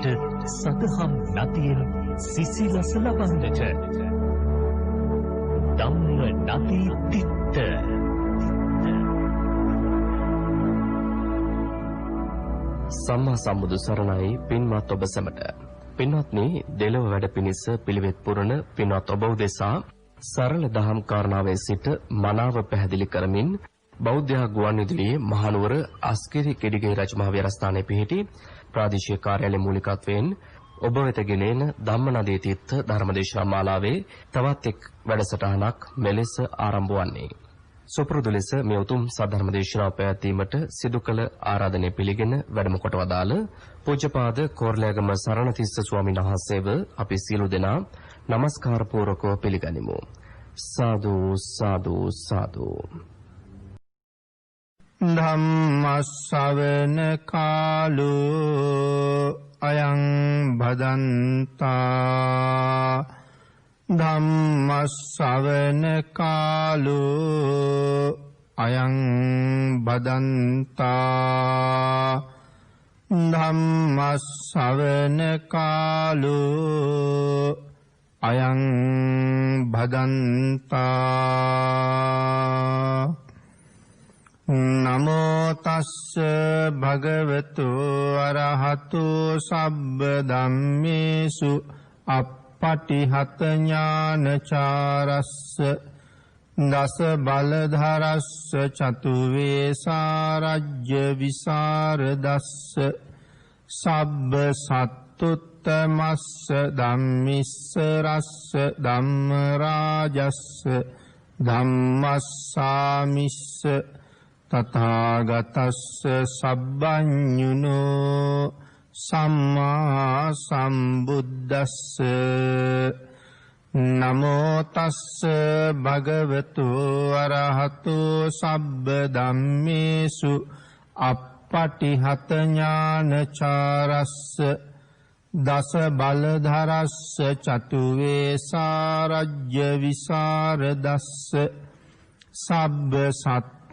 අපට සදහම් නදියෙන් සිසිලස ලබන්නට ධම්ම නදී තිත්ත සම්මා සම්බුදු සරණයි පින්වත් ඔබ සැමට. පින්වත්නි, දෙලොව වැඩ පිණිස පිළිවෙත් පුරන පින්වත් ඔබ උදෙසා සරල දහම් කාරණාවේ සිට මනාව පැහැදිලි කරමින් බෞද්ධ ගුවන්විදුලියේ මහනුවර අස්කිරි කෙඩිගේ රජමහා විහාරස්ථානයේ පිහිටි ප්‍රාදේශීය කාර්යාලයේ මූලිකත්වයෙන් ඔබ වෙත ගෙනෙන ධම්මනදී තීර්ථ ධර්මදේශනා මාලාවේ තවත් එක් වැඩසටහනක් මෙලෙස ආරම්භ වන්නේ. සුපුරුදු ලෙස මේ උතුම් සද්ධර්ම දේශනාව පැවැත්වීමට සිදු කළ ආරාධනය පිළිගෙන වැඩම කොට වදාළ පූජ්‍යපාද කෝරළෑගම සරණතිස්ස ස්වාමීන් වහන්සේව අපි සියලු දෙනා নমස්කාර පූර්වකව පිළිගනිමු. සාදු සාදු සාදු. ධම්මස්සවන කාලෝ අයං භදන්තා ධම්මස්සවන කාලෝ අයං භදන්තා ධම්මස්සවන කාලෝ අයං භදන්තා නමෝ තස්ස භගවතු අරහතු සබ්බ ධම්මේසු අප්පටිහත ඥානචාරස්ස දස බලධරස්ස චතු වේසාරජ්‍ය විසරදස්ස සබ්බ සත්තුත්තමස්ස ධම්මිස්ස රස්ස ධම්ම රාජස්ස ධම්මස්සාමිස්ස තථාගතස්ස සබ්බඤුනෝ සම්මා සම්බුද්දස්ස නමෝ තස්ස භගවතු අරහතු සබ්බ ධම්මේසු අප්පටිහත ඥානචාරස්ස දස බලධරස්ස චතු වේසාරජ්‍ය විසරදස්ස සබ්බ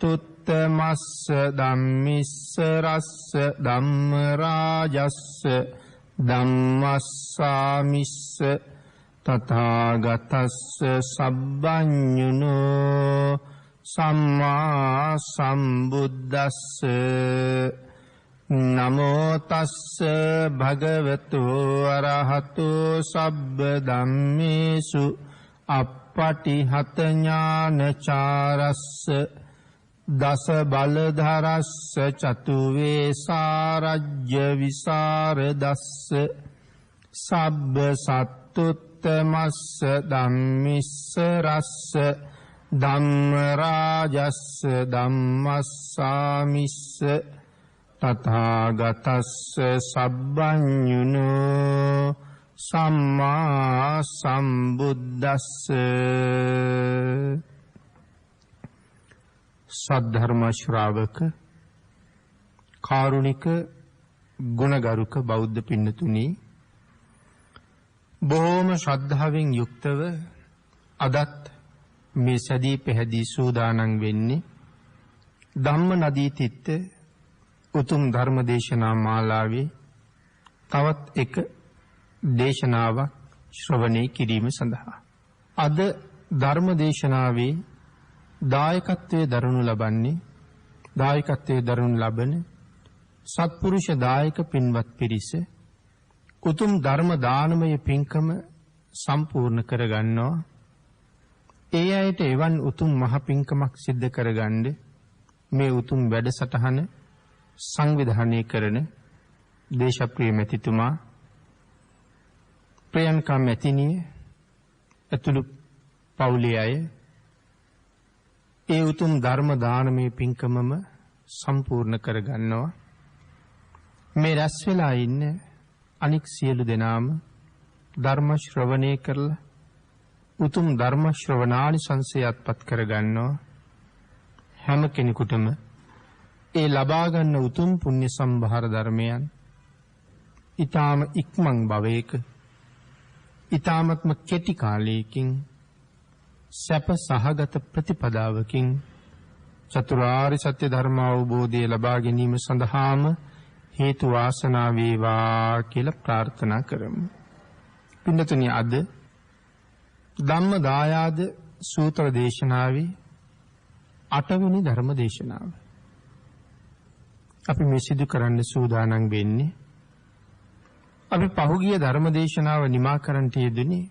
සත්තුත්තමස්ස ධම්මිස්ස රස්ස ධම්ම රාජස්ස ධම්මස්සාමිස්ස තථාගතස්ස සබ්බඤුනෝ සම්මා සම්බුද්දස්ස නමෝ තස්ස භගවතු අරහතු සබ්බ ධම්මේසු අප්පටිහත ඥානචාරස්ස දස බලධරස්ස චතු වේසාරජ්‍ය විසරදස්ස සබ්බ සත්තුත්තමස්ස ධම්මිස්ස රස්ස ධම්ම රාජස්ස ධම්මස්සාමිස්ස තථාගතස්ස සබ්බඤුනෝ සම්මා සම්බුද්දස්ස. සද්ධර්ම ශ්‍රාවක කාරුණික ගුණගරුක බෞද්ධ පින්නතුනි, බොහෝම ශ්‍රද්ධාවෙන් යුක්තව අදත් මේ සැදී පැහැදී සූදානම් වෙන්නේ ධම්ම නදී තිත්ත උතුම් ධර්ම දේශනා මාලාවේ තවත් එක දේශනාවක් ශ්‍රවණය කිරීම සඳහා. අද ධර්ම දේශනාවේ දායකත්වයේ දරනු ලබන සත්පුරුෂ දායක පින්වත් පිරිස උතුම් ධර්ම දානමය පින්කම සම්පූර්ණ කරගන්නවා. ඒ අයට එවන් උතුම් මහ පින්කමක් සිද්ධ කරගන්න මේ උතුම් වැඩසටහන සංවිධානය කරන දේශප්‍රිය මැතිතුමා, ප්‍රියංකා මැතිණිය ඇතුළු පවුලේ අය ඒ උතුම් ධර්ම දානමය පින්කමම සම්පූර්ණ කරගන්නවා. මේ රැස් වෙලා ඉන්න අනික් සියලු දෙනාම ධර්ම ශ්‍රවණය කරලා උතුම් ධර්ම ශ්‍රවණානිසංසය අත්පත් කරගන්නවා. හැම කෙනෙකුටම ඒ ලබා ගන්න උතුම් පුණ්‍ය සම්භාර ධර්මයන් ඊ타ම ඉක්මන් භවයක ඊ타මත්ම කෙටි කාලයකින් සැප සහගත ප්‍රතිපදාවකින් චතුරාර්ය සත්‍ය ධර්ම අවබෝධය ලබා ගැනීම සඳහාම හේතු වාසනා වේවා කියලා ප්‍රාර්ථනා කරමු. පින්නතුනි අද ධම්ම දායාද සූත්‍ර දේශනාවේ 8 වෙනි ධර්ම දේශනාව. අපි මේ සිදු කරන්න සූදානම් වෙන්නේ අපි පහුගිය ධර්ම දේශනාව නිමා කරන්නට යෙදුනේ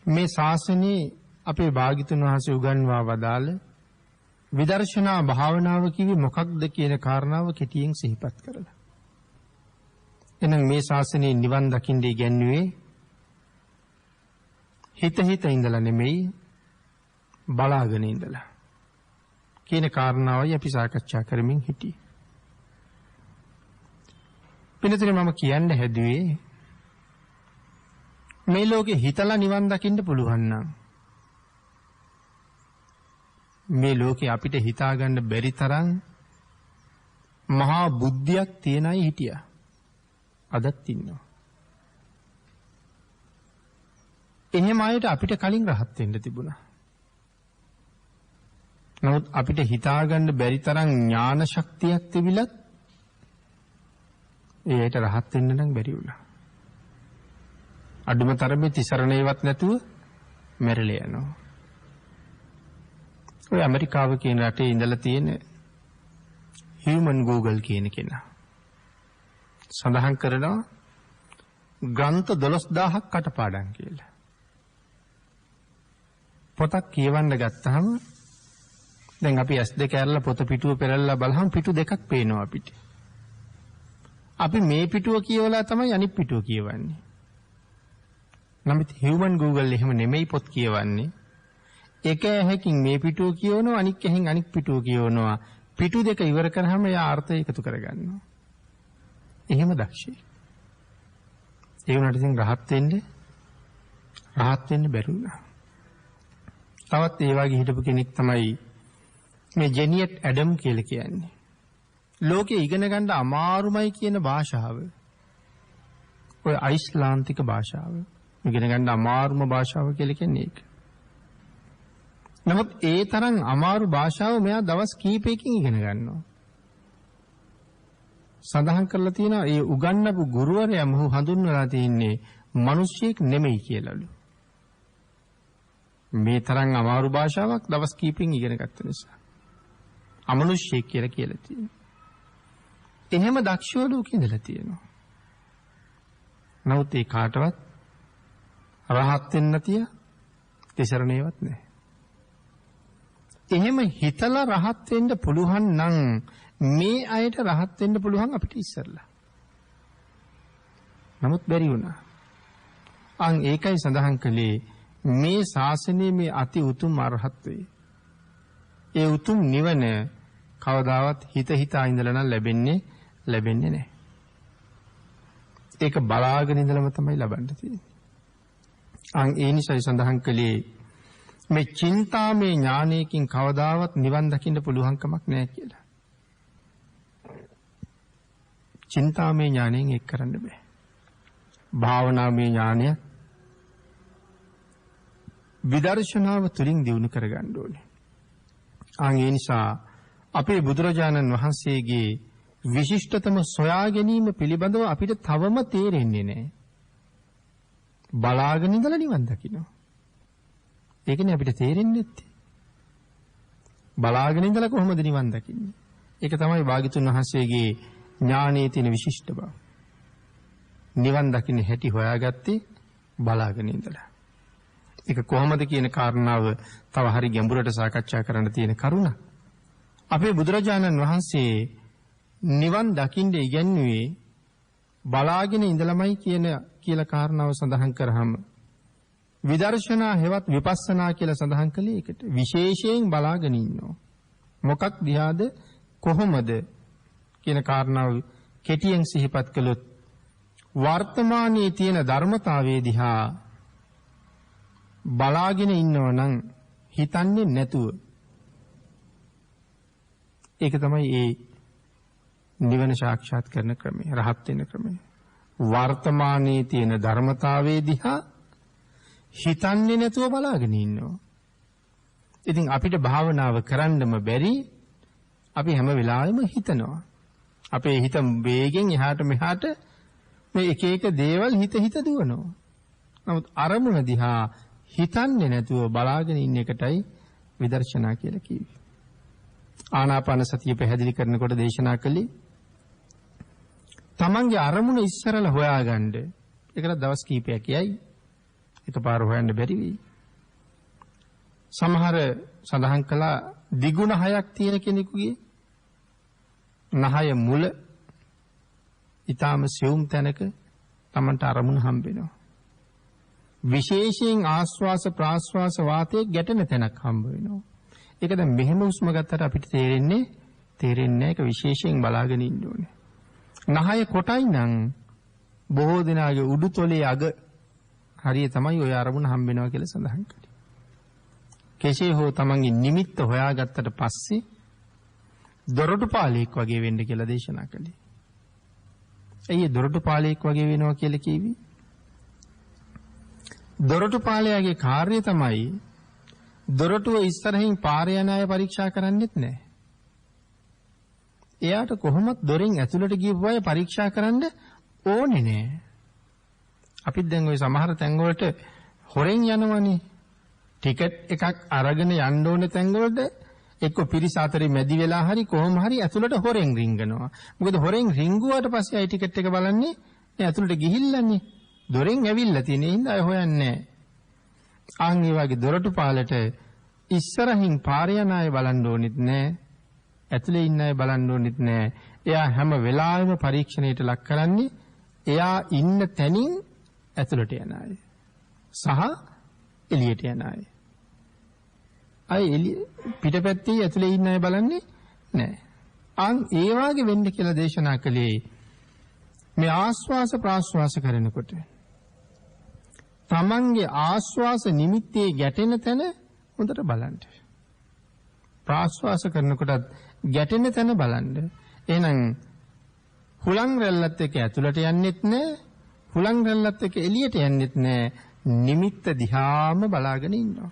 මේ ශාසනයේ අපේ භාග්‍යතුන් වහන්සේ උගන්වා වදාළ විදර්ශනා භාවනාව කිව්වේ මොකක්ද කියන කාරණාව කෙටියෙන් සිහිපත් කරලා. එහෙනම් මේ ශාසනයේ නිවන් දකින්න ඉගැන්වුවේ හිත ඉඳලා නෙමෙයි බලාගෙන ඉඳලා කියන කාරණාවයි අපි සාකච්ඡා කරමින් හිටියේ. පින්නතුනේ මම කියන්න හැදුවේ මේ ලෝකේ හිතලා නිවන් දකින්න පුළුවන් නම් මේ ලෝකේ අපිට හිතාගන්න බැරි තරම් මහා බුද්ධියක් තියන අය හිටියා. අදත් ඉන්නවා. එහෙම අයට අපිට කලින් රහත් වෙන්න තිබුණා. නමුත් අපිට හිතාගන්න බැරි තරම් ඥාන ශක්තියක් තිබිලත් ඒයට රහත් වෙන්න නම් බැරි වුණා. අඩුම තරමේ තිසරණේවත් නැතුව මැරිලා යනවා. ඔය ඇමරිකාව කියන රටේ ඉඳලා තියෙන හියුමන් ගූගල් කියන කෙනා සඳහන් කරනවා ග්‍රන්ථ 12000ක් කටපාඩම් කියලා. පොතක් කියවන්න ගත්තාම දැන් අපි S2 කැරලා පොත පිටුව පෙරල්ලා බලහම පිටු දෙකක් පේනවා අපිට. අපි මේ පිටුව කියවලා තමයි අනිත් පිටුව කියවන්නේ. නමුත් හියුමන් ගූගල් එහෙම නෙමෙයි පොත් කියවන්නේ. එක ඇහැකින් මේ පිටුව කියවනවා අනික් ඇහෙන් අනික් පිටුව කියවනවා. පිටු දෙක ඉවර කරාම එයා අර්ථය එකතු කරගන්නවා. එහෙම දක්ෂයි. ඒ වුණාට ඉතින් රහත් වෙන්න බැරි වුණා. තවත් ඒ වගේ හිටපු කෙනෙක් තමයි මේ ජෙනියට් ඇඩම් කියලා කියන්නේ. ලෝකේ ඉගෙන ගන්න අමාරුමයි කියන භාෂාව. ඔය අයිස්ලාන්තික භාෂාව. ඉගෙන ගන්න අමාරුම භාෂාව කියලා කියන්නේ ඒක. නමුත් ඒ තරම් අමාරු භාෂාව මෙයා දවස් කීපයකින් ඉගෙන ගන්නවා. සඳහන් කරලා තියෙනවා ඒ උගන්වපු ගුරුවරයා මොහු හඳුන්වලා තින්නේ මිනිස්සෙක් නෙමෙයි කියලාලු. මේ තරම් අමාරු භාෂාවක් දවස් කීපෙන් ඉගෙන ගත්ත නිසා. අමනුෂ්‍යෙක් කියලා තියෙනවා. එහෙම දක්ෂව ලෝකෙ ඉඳලා තියෙනවා. නමුත් ඒ කාටවත් රහත් වෙන්න තිය තිසරණේවත් නැහැ. එහෙම හිතලා රහත් වෙන්න පුළුවන් නම් මේ අයට රහත් වෙන්න පුළුවන් අපිට ඉස්සරලා. නමුත් බැරි වුණා. ඒකයි සඳහන් කළේ මේ ශාසනයේ මේ අති උතුම් අරහත්වේ. ඒ උතුම් නිවන කවදාවත් හිතා ඉඳලා නම් ලැබෙන්නේ නැහැ. ඒක බලාගෙන ඉඳලම තමයි ලබන්න තියෙන්නේ. ඒ නිසායි සඳහන් කළේ මේ චින්තාමේ ඥානයකින් කවදාවත් නිවන් දකින්න පුළුවන් කමක් නැහැ කියලා. චින්තාමේ ඥාණයෙන් ඒක කරන්න බෑ. භාවනාමේ ඥානය විදර්ශනාව තුලින් දියුණු කරගන්න ඕනේ. ඒ නිසා අපේ බුදුරජාණන් වහන්සේගේ විශිෂ්ටතම සොයා ගැනීම පිළිබඳව අපිට තවම තේරෙන්නේ නැහැ. බලාගෙන ඉඳලා නිවන් දකින්න. ඒකනේ අපිට තේරෙන්නේ නැත්තේ. බලාගෙන ඉඳලා කොහොමද නිවන් දකින්නේ? ඒක තමයි භාග්‍යතුන් වහන්සේගේ ඥානයේ තියෙන විශිෂ්ට බව. නිවන් දකින්න හැටි හොයාගත්තේ බලාගෙන ඉඳලා. ඒක කොහොමද කියන කාරණාව තව හරි ගැඹුරට සාකච්ඡා කරන්න තියෙන කරුණ. අපේ බුදුරජාණන් වහන්සේ නිවන් දකින්න ඉගැන්වුවේ බලාගෙන ඉඳලාමයි කියලා කාරණාව සඳහන් කරාම විදර්ශනා හෙවත් විපස්සනා කියලා සඳහන් කළේ ඒකට. විශේෂයෙන් බලාගෙන ඉන්නවා. මොකක් දිහාද කොහොමද කියන කාරණාව කෙටියෙන් සිහිපත් කළොත් වර්තමානයේ තියෙන ධර්මතාවයේ දිහා බලාගෙන ඉන්නවා නම් හිතන්නේ නැතුව ඒක තමයි ඒ නිවන සාක්ෂාත් කරන ක්‍රමය, රහත් වෙන ක්‍රමය. වර්තමානයේ තියෙන ධර්මතාවයේ දිහා හිතන්නේ නැතුව බලාගෙන ඉන්නවා. ඉතින් අපිට භාවනාව කරන්නම බැරි අපි හැම වෙලාවෙම හිතනවා. අපේ හිත වේගෙන් එහාට මෙහාට මේ එක එක දේවල් හිත දුවනවා. නමුත් අරමුණ දිහා හිතන්නේ නැතුව බලාගෙන ඉන්න එකටයි විදර්ශනා කියලා කිව්වේ. ආනාපාන සතිය පැහැදිලි කරනකොට දේශනා කළේ තමන්ගේ අරමුණ ඉස්සරලා හොයාගන්න. ඒකට දවස් කීපයක් යයි. එකපාර හොයන්න බැරි වෙයි. සමහර සඳහන් කළා දිගුණ 6ක් තියෙන කෙනෙකුගේ නහය මුල ඊටාම සියුම් තැනක තමන්ට අරමුණ හම්බ වෙනවා. විශේෂයෙන් ආස්වාස ප්‍රාස්වාස වාතයේ ගැටෙන තැනක් හම්බ වෙනවා. ඒක දැන් මෙහෙම උස්ම ගත්තට අපිට තේරෙන්නේ නැහැ. ඒක විශේෂයෙන් බලාගෙන ඉන්න ඕනේ. නහය කොටයි නම් බොහෝ දෙනාගේ උඩුතොලේ අග හරිය තමයි ওই අරමුණ හම්බ වෙනවා කියලා සඳහන් කරන්නේ. කෙසේ හෝ තමන්ගේ නිමිත්ත හොයාගත්තට පස්සේ දොරටු පාලෙක් වගේ වෙන්න කියලා දේශනා කළේ. ඇයි දොරටු පාලෙක් වගේ වෙනවා කියලා කිව්වේ? දොරටු පාලයාගේ කාර්යය තමයි දොරටුව ඉස්සරහින් පාර යන අය පරීක්ෂා කරන්නෙත් නැහැ. එයාට කොහොමත් දොරෙන් ඇතුළට ගියපු අය පරීක්ෂා කරන්න ඕනේ නැහැ. අපිත් දැන් ওই සමහර තැන් වලට හොරෙන් යනවනේ. ටිකට් එකක් අරගෙන යන්න ඕනේ තැන් වලට එක්ක පිරිස අතරේ මැදි වෙලා හරි කොහොම හරි ඇතුළට හොරෙන් රිංගනවා. මොකද හොරෙන් රිංගුවාට පස්සේ අය ටිකට් එක බලන්නේ නේ ඇතුළට ගිහිල්ලානේ. දොරෙන් ඇවිල්ලා තියෙන හින්දා අය හොයන්නේ නැහැ. ආන් ඒ වගේ දොරටු පාලට ඉස්සරහින් පාර යන අය බලන්න ඕනෙත් නැහැ. ඇතුලේ ඉන්න අය බලන්න ඕනෙත් නැහැ. එයා හැම වෙලාවෙම පරීක්ෂණයට ලක් කරන්නේ එයා ඉන්න තැනින් ඇතුළට යන අය සහ එළියට යන අය. අය පිටපැත්තේ ඇතුලේ ඉන්න අය බලන්නේ නැහැ. ආන් ඒ වගේ වෙන්න කියලා දේශනා කළේ මේ ආස්වාස ප්‍රාස්වාස කරනකොට තමන්ගේ ආස්වාස නිමිත්තේ ගැටෙන තැන හොඳට බලන්න. ප්‍රාස්වාස කරනකොටත් ගැටෙන තැන බලන්න. එහෙනම් හුලං රැල්ලත් එක්ක ඇතුළට යන්නෙත් නැහැ. හුලං රැල්ලත් එක්ක එළියට යන්නෙත් නැහැ. නිමිත්ත දිහාම බලාගෙන ඉන්නවා.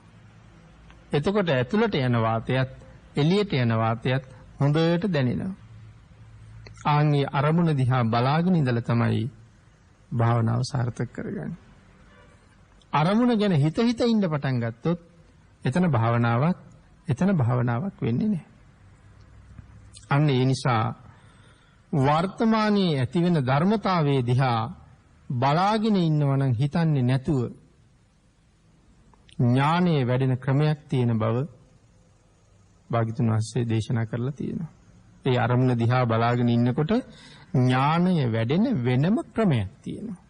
එතකොට ඇතුළට යන වාතයත් එළියට යන වාතයත් හොඳට දැනෙනවා. ආන්ගේ අරමුණ දිහා බලාගෙන ඉඳලා තමයි භාවනාව සාර්ථක කරගන්නේ. අරමුණ ගැන හිත ඉන්න පටන් ගත්තොත් එතන භාවනාවක් වෙන්නේ නැහැ. අන්න ඒ නිසා වර්තමානයේ ඇතිවෙන ධර්මතාවයේ දිහා බලාගෙන ඉන්නවා නම් හිතන්නේ නැතුව ඥානයේ වැඩෙන ක්‍රමයක් තියෙන බව භාග්‍යතුන් වහන්සේ දේශනා කරලා තියෙනවා. ඒ අරමුණ දිහා බලාගෙන ඉන්නකොට ඥානය වැඩෙන වෙනම ක්‍රමයක් තියෙනවා.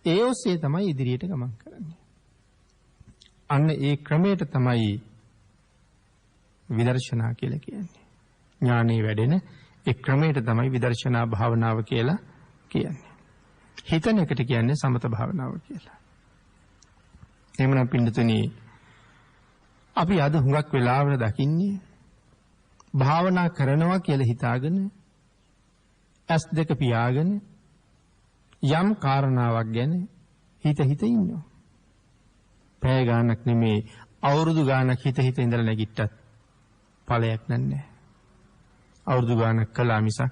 ඒ ඔස්සේ තමයි ඉදිරියට ගමන් කරන්නේ. අන්න ඒ ක්‍රමයට තමයි විදර්ශනා කියලා කියන්නේ. ඥානෙ වැඩෙන ඒ ක්‍රමයට තමයි විදර්ශනා භාවනාව කියලා කියන්නේ. හිතන එකට කියන්නේ සමත භාවනාව කියලා. එහෙමනම් පින්නතුනි අපි අද හුඟක් වෙලාවල දකින්නේ භාවනා කරනවා කියලා හිතාගෙන ඇස් දෙක පියාගෙන යම් කාරණාවක් ගැන හිත ඉන්නවා. පැය ගාණක් නෙමේ අවුරුදු ගාණක් හිත ඉඳලා නැගිට්ටත් ඵලයක් නැහැ. අවුරුදු ගාණක් කළා මිසක්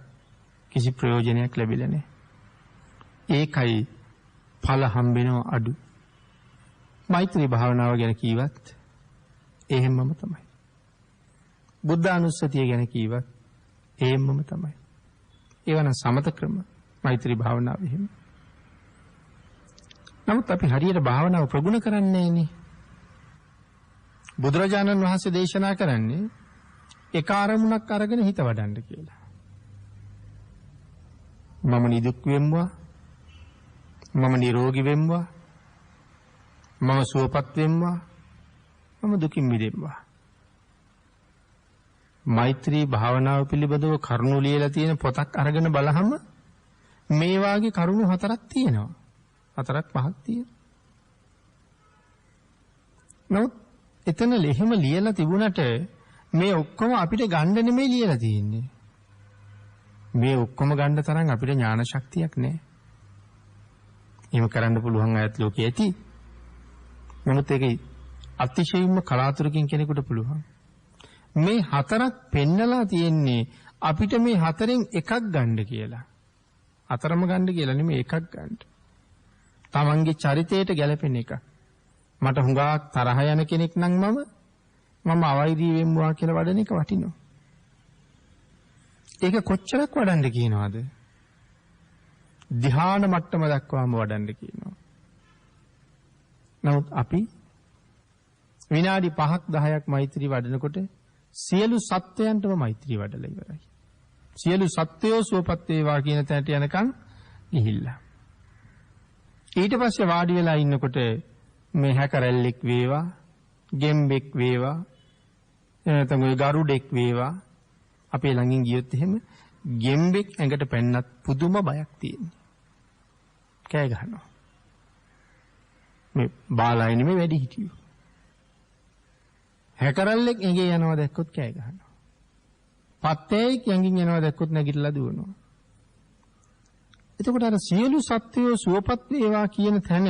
කිසි ප්‍රයෝජනයක් ලැබිලා නැහැ. ඒකයි ඵල හම්බෙනව අඩු. මෛත්‍රී භාවනාව ගැන කීවත් එහෙමම තමයි. බුද්ධානුස්සතිය ගැන කීවත් එහෙමම තමයි. ඒවන සමත ක්‍රම මෛත්‍රී භාවනාව එහෙම. නමුත් අපි හරියට භාවනාව ප්‍රගුණ කරන්නේ නැනේ. බුදුරජාණන් වහන්සේ දේශනා කරන්නේ එක අරමුණක් අරගෙන හිත වඩන්න කියලා. මම නිදුක් වෙම්වා, මම නිරෝගී වෙම්වා, මම සුවපත් වෙම්වා, මම දුකින් මිදෙම්වා. මෛත්‍රී භාවනාව පිළිබඳව කරුණු ලියලා තියෙන පොතක් අරගෙන බලහම මේ වාගේ කරුණු 4ක් තියෙනවා. 4ක් 5ක් තියෙනවා. නමුත් එතන එහෙම ලියලා තිබුණට මේ ඔක්කොම අපිට ගන්න නෙමෙයි ලියලා තියෙන්නේ. මේ ඔක්කොම ගන්න තරම් අපිට ඥාන ශක්තියක් නැහැ. එහෙම කරන්න පුළුවන් අයත් ලෝකේ ඇති. නමුත් ඒක අතිශයින්ම කලාතුරකින් කෙනෙකුට පුළුවන්. මේ 4ක් පෙන්නලා තියෙන්නේ අපිට මේ හතරෙන් එකක් ගන්න කියලා. හතරම ගන්න කියලා නෙමෙයි එකක් ගන්න. තමන්ගේ චරිතයට ගැලපෙන එක. මට හුඟක් තරහ යන කෙනෙක් නම් මම අවෛරී වෙම්වා කියලා වඩන එක වටිනවා. ඒක කොච්චරක් වඩන්න කියනවාද? ධ්‍යාන මට්ටම දක්වාම වඩන්න කියනවා. නමුත් අපි විනාඩි 5ක් 10ක් මෛත්‍රී වඩනකොට සියලු සත්වයන්ටම මෛත්‍රී වඩලා ඉවරයි. සියලු සත්වයෝ සුවපත් වේවා කියන තැනට යනකම් ගිහිල්ලා. ඊට පස්සේ වාඩි වෙලා ඉන්නකොට මේ හැකරැල්ලෙක් වේවා, ගෙම්බෙක් වේවා, එතන ඔය ගරුඩෙක් වේවා අපේ ළඟින් ගියොත් එහෙම ගෙම්බෙක් ඇඟට පැන්නත් පුදුම බයක් තියෙනවා. කෑ ගහනවා. මේ බාලයිනේ මේ වැඩි හිටියෝ. හැකරල්ලෙක් ඇඟේ යනවා දැක්කොත් කෑ ගහනවා. පත්තේක් ඇඟින් යනවා දැක්කොත් නැගිටලා දුවනවා. එතකොට අර සියලු සත්වයෝ සුවපත් වේවා කියන තැන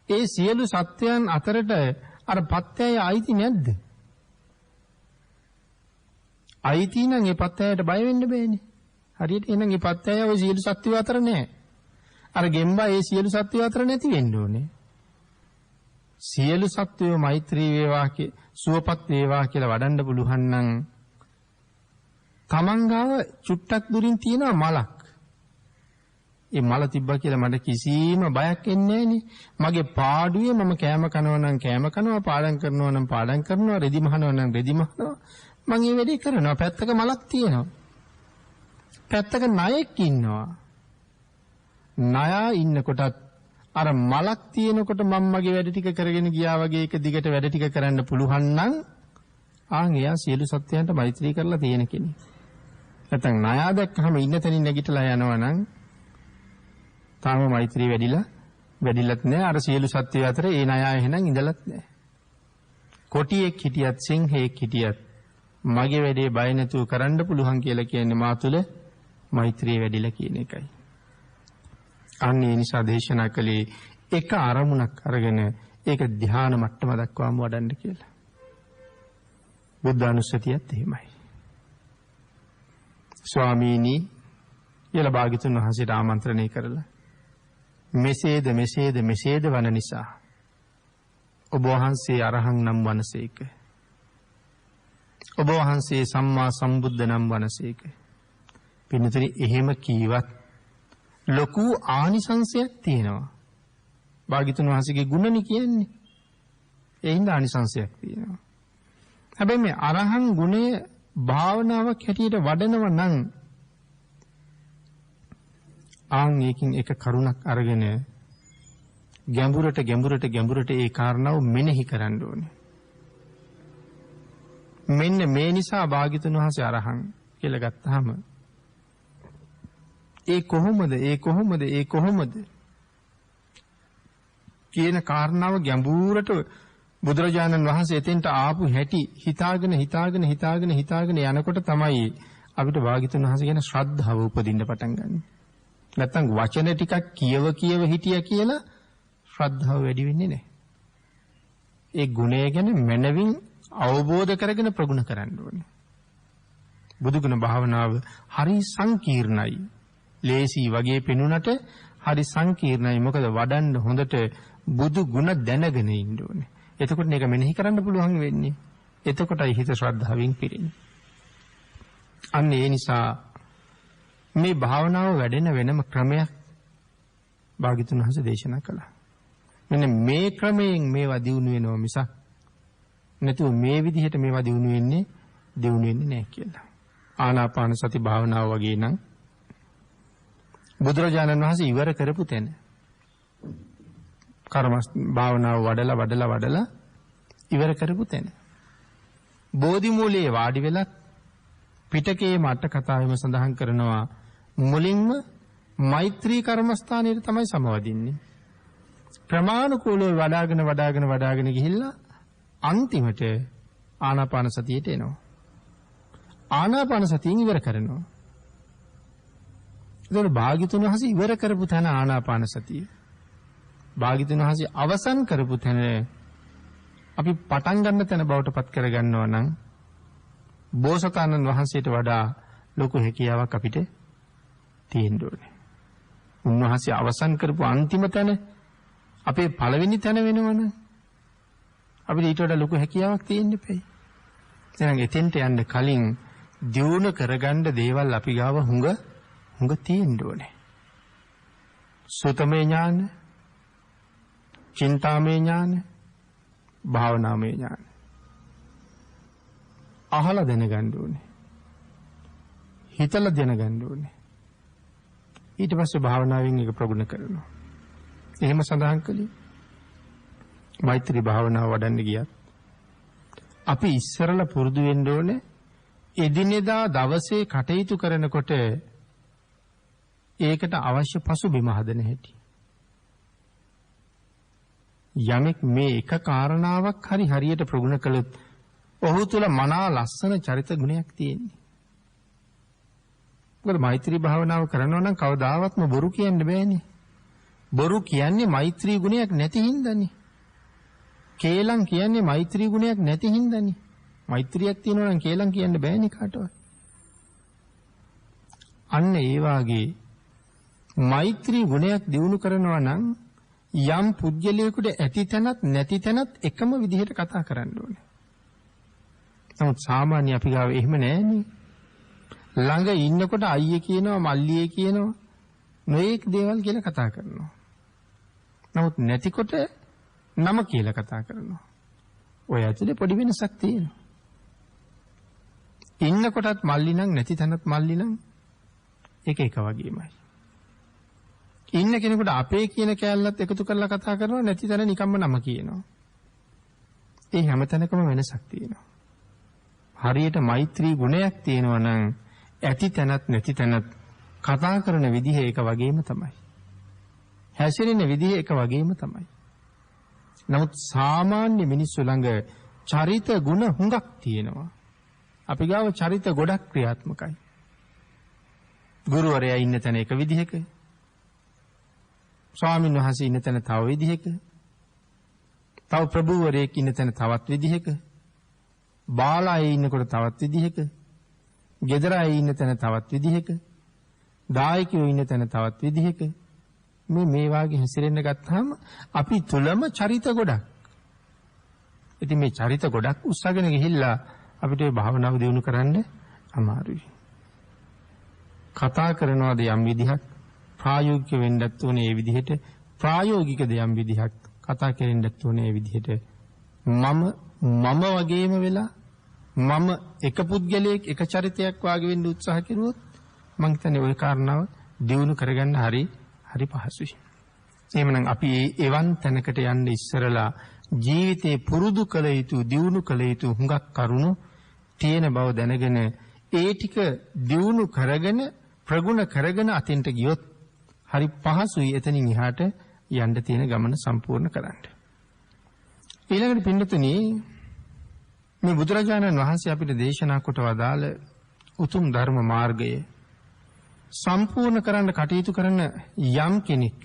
ඒ සියලු සත්වයන් අතරට අර පත්තේය අයිති නැද්ද? අයිති නම් ඒ පත්තේයට බය වෙන්න බෑනේ. හරියට එහෙනම් ඒ පත්තේය ওই සියලු සත්වයෝ අතර නෑ. අර ගෙම්බා ඒ සියලු සත්වයෝ අතර නැති වෙන්න ඕනේ. සියලු සත්වයෝ මෛත්‍රී වේවා සුවපත් වේවා කියලා වඩන්න පුළුවන් නම් තමන් ගාව චුට්ටක් දුරින් තියෙනවා මලක්. ඒ මල තිබ්බා කියලා මට කිසිම බයක් එන්නේ නැහනේ. මගේ පාඩුවේ මම කෑම කනවා නම් කෑම කනවා, පාඩම් කරනවා නම් පාඩම් කරනවා, රෙදි මහනවා නම් රෙදි මහනවා. මම මේ වැඩේ කරනවා. පැත්තක මලක් තියෙනවා. පැත්තක ණයෙක් ඉන්නවා. ණයා ඉන්නකොටත් අර මලක් තියෙනකොට මම මගේ වැඩ ටික කරගෙන ගියා වගේ එක දිගට වැඩ ටික කරන්න පුළුවන් නම් එයා සියලු සත්‍යයන්ට මෛත්‍රී කරලා තියෙන කෙනෙක්. නැත්නම් ණයා දැක්කම ඉන්න තැනින් නැගිටලා යනවා නම් තාම මෛත්‍රී වැඩිලත් නෑ. අර සියලු සත්‍යය අතර ඒ ණයා එහෙනම් ඉඳලත් නෑ. කොටියෙක් හිටියත් සිංහෙක් හිටියත් මගේ වැඩේ බය නැතුව කරන්න පුළුවන් කියලා කියන්නේ මා තුළ මෛත්‍රී වැඩිලා කියන එකයි. අන්න ඒ නිසා දේශනා කළේ එක අරමුණක් අරගෙන ඒක ධ්‍යාන මට්ටම දක්වාම වඩන්න කියලා. බුද්ධානුස්සතියත් එහෙමයි. ස්වාමීනි කියලා භාග්‍යතුන් වහන්සේට ආමන්ත්‍රණය කරලා මෙසේද වන නිසා ඔබ වහන්සේ අරහං නම් වනසේක. ඔබ වහන්සේ සම්මා සම්බුද්ධ නම් වනසේක. පින්නතුනි එහෙම කීවත් ලොකු ආනිසංසයක් තියෙනවා. භාග්‍යතුන් වහන්සේගේ ගුණනි කියන්නේ. ඒ හින්දා ආනිසංසයක් තියෙනවා. හැබැයි මේ අරහං ගුණය භාවනාවක් හැටියට වඩනව නම් ඒකින් එක කරුණක් අරගෙන ගැඹුරට ඒ කාරණාව මෙනෙහි කරන්න ඕනේ. මෙන්න මේ නිසා භාග්‍යතුන් වහන්සේ අරහං කියලා ගත්තාම ඒ කොහොමද කියන කාරණාව ගැඹුරට බුදුරජාණන් වහන්සේ එතෙන්ට ආපු හැටි හිතාගෙන යනකොට තමයි අපිට භාග්‍යතුන් වහන්සේ ගැන ශ්‍රද්ධාව උපදින්න පටන් ගන්න. නැත්තම් වචන ටිකක් කියව හිටියා කියලා ශ්‍රද්ධාව වැඩි වෙන්නේ නැහැ. ඒ ගුණය ගැන මනවින් අවබෝධ කරගෙන ප්‍රගුණ කරන්න ඕනේ. බුදුගුණ භාවනාව හරි සංකීර්ණයි. ලේසි වගේ පෙනුනට හරි සංකීර්ණයි. මොකද වඩන්න හොඳට බුදු ගුණ දැනගෙන ඉන්න ඕනේ. එතකොට මේක මෙනෙහි කරන්න පුළුවන් වෙන්නේ. එතකොටයි හිත ශ්‍රද්ධාවෙන් පිරෙන්නේ. අන්න ඒ නිසා මේ භාවනාව වැඩෙන වෙනම ක්‍රමයක් භාග්‍යතුන් වහන්සේ දේශනා කළා. මෙන්න මේ ක්‍රමයෙන් මේවා දියුණු වෙනවා මිසක් නැතුව මේ විදිහට මේවා දියුණු වෙන්නේ නැහැ කියලා. ආනාපාන සති භාවනාව වගේ නම් බුදුරජාණන් වහන්සේ ඉවර කරපු තැන කර්ම භාවනාව වඩලා ඉවර කරපු තැන බෝධි මූලයේ වාඩි වෙලා පිටකයේ මට කතාවෙම සඳහන් කරනවා මුලින්ම මෛත්‍රී කර්මස්ථානයේ තමයි සමවදින්නේ. ප්‍රමාණිකෝලව වඩාගෙන ගිහිල්ලා අන්තිමට ආනාපාන සතියට එනවා. ආනාපාන සතියෙන් ඉවර කරනවා. ඒක භාග්‍යතුන් වහන්සේ ඉවර කරපු තැන ආනාපාන සතිය. භාග්‍යතුන් වහන්සේ අවසන් කරපු තැන අපි පටන් ගන්න තැන බවට පත් කරගන්නවා නම් බෝසතාණන් වහන්සේට වඩා ලොකු හැකියාවක් අපිට තියෙන්න ඕනේ. උන්වහන්සේ අවසන් කරපු අන්තිම තැන අපේ පළවෙනි තැන වෙනවනේ. අපිට ඊට වඩා ලොකු හැකියාවක් තියෙන්න එපයි. එහෙනම් එතෙන්ට යන්න කලින් දියුණු කරගන්න දේවල් අපි ගාව හුඟ තියෙන්න ඕනේ. සුතමේ ඥාන, චින්තාමේ ඥාන, භාවනාමේ ඥාන. අහලා දැනගන්න ඕනේ. හිතලා දැනගන්න ඕනේ. ඊට පස්සේ භාවනාවෙන් ඒක ප්‍රගුණ කරනවා. එහෙම සඳහන් කළේ මෛත්‍රී භාවනාව වඩන්න ගියත් අපි ඉස්සරලා පුරුදු වෙන්න ඕනේ එදිනෙදා දවසේ කටයුතු කරනකොට ඒකට අවශ්‍ය පසුබිම හදන හැටි. යමෙක් මේ එක කාරණාවක් හරියට ප්‍රගුණ කළොත් ඔහු තුල මනා ලස්සන චරිත ගුණයක් තියෙන්නේ. මොකද මෛත්‍රී භාවනාව කරනවා නම් කවදාවත්ම බොරු කියන්න බෑනේ. බොරු කියන්නේ මෛත්‍රී ගුණයක් නැති හින්දානේ. කේලම් කියන්නේ මෛත්‍රී ගුණයක් නැති හින්දානේ. මෛත්‍රියක් තියෙනවා නම් කේලම් කියන්න බෑනේ කාටවත්. අන්න ඒ වාගේ මෛත්‍රී ගුණයක් දිනු කරනවා නම් යම් පුජ්‍යලයකට ඇති තැනත් නැති තැනත් එකම විදිහට කතා කරන්න ඕනේ. නමුත් සාමාන්‍ය අපි ගාව එහෙම නෑනේ. ළඟ ඉන්නකොට අයියේ කියනවා මල්ලියේ කියනවා මේක දේවල් කියලා කතා කරනවා. නමුත් නැතිකොට නම කියලා කතා කරනවා. ඔය ඇතුලේ පොඩි වෙනසක් තියෙනවා. ඉන්නකොටත් මල්ලි නම් නැති තැනත් මල්ලි නම් ඒක එක වගේමයි. ඉන්න කෙනෙකුට අපේ කියන කැලලත් එකතු කරලා කතා කරනවා නැති තැන නිකම්ම නම කියනවා. ඒ හැම තැනකම වෙනසක් තියෙනවා. හරියට මෛත්‍රී ගුණයක් තියෙනවා නම් ඇති තැනත් නැති තැනත් කතා කරන විදිහ එක වගේම තමයි. හැසිරෙන විදිහ එක වගේම තමයි. නමුත් සාමාන්‍ය මිනිස්සු ළඟ චරිත ගුණ හුඟක් තියෙනවා. අපි ගාව චරිත ගොඩක් ක්‍රියාත්මකයි. ගුරුවරයා ඉන්න තැන එක විදිහක, ස්වාමීන් වහන්සේ ඉන්න තැන තව විදිහක, තව ප්‍රභූවරයෙක් ඉන්න තැන තවත් විදිහක, බාලා අය ඉන්නකොට තවත් විදිහක, ගෙදර අය ඉන්න තැන තවත් විදිහක, දායකයෝ ඉන්න තැන තවත් විදිහක. මේ වාගේ හැසිරෙන්න ගත්තාම අපි තුලම චරිත ගොඩක්. ඉතින් මේ චරිත ගොඩක් උස්සගෙන ගිහිල්ලා අපිට මේ භාවනාව දියුණු කරන්න අමාරුයි. කතා කරනවාද යම් විදිහක්, ප්‍රායෝගික වෙන්නත් ඕනේ ඒ විදිහට, ප්‍රායෝගිකද යම් විදිහක්, කතා කරන්නත් ඕනේ ඒ විදිහට. මම වගේම වෙලා මම එක පුද්ගලයෙක් එක චරිතයක් වාගේ වෙන්න උත්සාහ කරුවොත් මං හිතන්නේ ওই කාරණාව දියුණු කරගන්න හරි පහසුයි. එහෙමනම් අපි එවන් තැනකට යන්න ඉස්සරලා ජීවිතේ පුරුදු කළ යුතු, දියුණු කළ යුතු හුඟක් කරුණු තියෙන බව දැනගෙන ඒ ටික දියුණු කරගෙන ප්‍රගුණ කරගෙන අතින්ට ගියොත් හරි පහසුයි එතනින් එහාට යන්න තියෙන ගමන සම්පූර්ණ කරන්න. ඊළඟට පින්නතුනි මේ බුදුරජාණන් වහන්සේ අපිට දේශනා කොට වදාළ උතුම් ධර්ම මාර්ගය සම්පූර්ණ කරන්න කටයුතු කරන යම් කෙනෙක්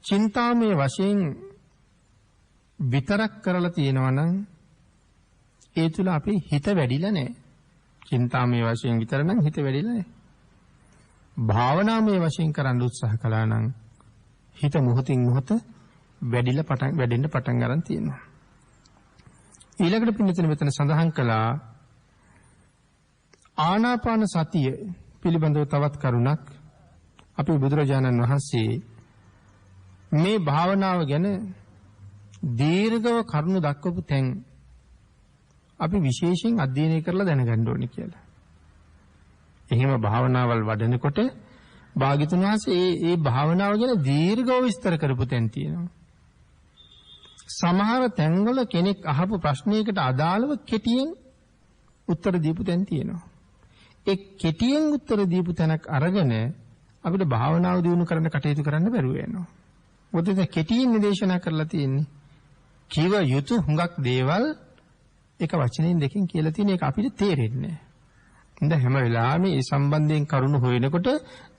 චින්තාමය වශයෙන් විතරක් කරලා තියෙනවා නම් ඒ තුල අපේ හිත වැඩිලා නැහැ. චින්තාමය වශයෙන් විතර නම් හිත වැඩිලා නැහැ. භාවනාමය වශයෙන් කරන්න උත්සාහ කළා නම් හිත මොහොතින් මොහොත වැඩෙන්න පටන් ගන්න තියෙනවා. ඊළඟට පින්නතන මෙතන සඳහන් කළා ආනාපාන සතිය පිළිබඳව තවත් කරුණක්. අපි බුදුරජාණන් වහන්සේ මේ භාවනාව ගැන දීර්ඝව කරුණු දක්වපු තැන් අපි විශේෂයෙන් අධ්‍යයනය කරලා දැනගන්න ඕනේ කියලා. එහෙම භාවනාවල් වඩනකොට භාග්‍යතුන් වහන්සේ ඒ භාවනාව ගැන දීර්ඝව විස්තර කරපු තැන් තියෙනවා. සමහර තැන්වල කෙනෙක් අහපු ප්‍රශ්නයකට අදාළව කෙටියෙන් උත්තර දීපු තැන් තියෙනවා. ඒ කෙටියෙන් උත්තර දීපු තැනක් අරගෙන අපිට භාවනාව දියුණු කරන්න කටයුතු කරන්න බැරුව යනවා. මොකද ඒක කෙටියෙන් නිදේශනා කරලා තියෙන්නේ. කිව යුතු හුඟක් දේවල් එක වචනෙන් දෙකකින් කියලා තියෙන එක අපිට තේරෙන්නේ නැහැ. ඉතින් හැම වෙලාවෙම මේ සම්බන්ධයෙන් කරුණු හොයනකොට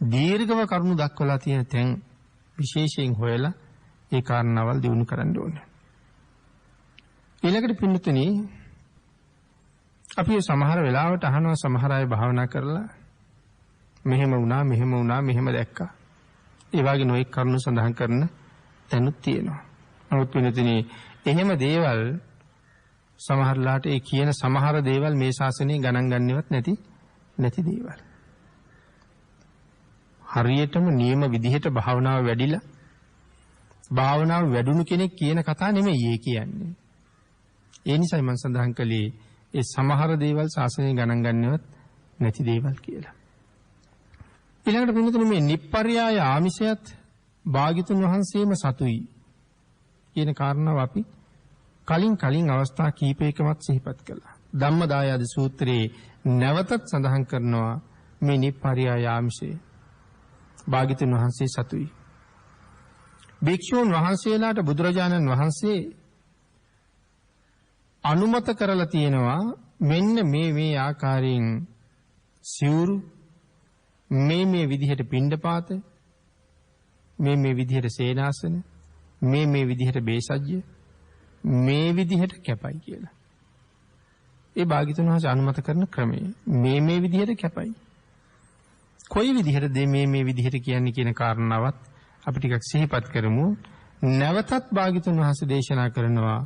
දීර්ඝව කරුණු දක්වලා තියෙන තැන් විශේෂයෙන් හොයලා ඒ කාරණාවල් දිනු කරන්න ඕනේ. ඊළඟට පින්නතුනි අපි සමහර වෙලාවට අහනවා සමහර අය භාවනා කරලා මෙහෙම වුණා මෙහෙම දැක්කා. ඒ වගේ නොඑක් කරුණු සඳහන් කරන තැනුත් තියෙනවා. නමුත් වෙනතිනේ එහෙම දේවල් සමහරලාට ඒ කියන සමහර දේවල් මේ ශාසනයේ ගණන් ගන්නවත් නැති දේවල්. හරියටම නියම විදිහට භාවනාව වැඩිලා භාවනාව වැඩුණු කෙනෙක් කියන කතා නෙමෙයි ඒ කියන්නේ. ඒ නිසායි මම සඳහන් කළේ ඒ සමහර දේවල් ශාසනයේ ගණන් ගන්නවත් නැති දේවල් කියලා. ඊළඟට පින්නතුනේ මේ නිප්පර්යාය ආමිෂයත් භාග්‍යතුන් වහන්සේම සතුයි කියන කාරණාව අපි කලින් අවස්ථා කීපයකමත් සිහිපත් කළා. ධම්මදායාද සූත්‍රයේ නැවතත් සඳහන් කරනවා මේ නිප්පර්යාය ආමිෂය භාග්‍යතුන් වහන්සේ සතුයි. භික්ෂූන් වහන්සේලාට බුදුරජාණන් වහන්සේ අනුමත කරලා තියෙනවා මෙන්න මේ ආකාරයෙන් සිවුරු මේ විදිහට පිණ්ඩපාත මේ විදිහට සේනාසන මේ විදිහට බේසජ්‍ය මේ විදිහට කැපයි කියලා. ඒ භාග්‍යතුන් වහන්සේ අනුමත කරන ක්‍රමය මේ විදිහට කැපයි. කොයි විදිහටද මේ විදිහට කියන්නේ කියන කාරණාවත් අපි ටිකක් සිහිපත් කරමු. නැවතත් භාග්‍යතුන් වහන්සේ දේශනා කරනවා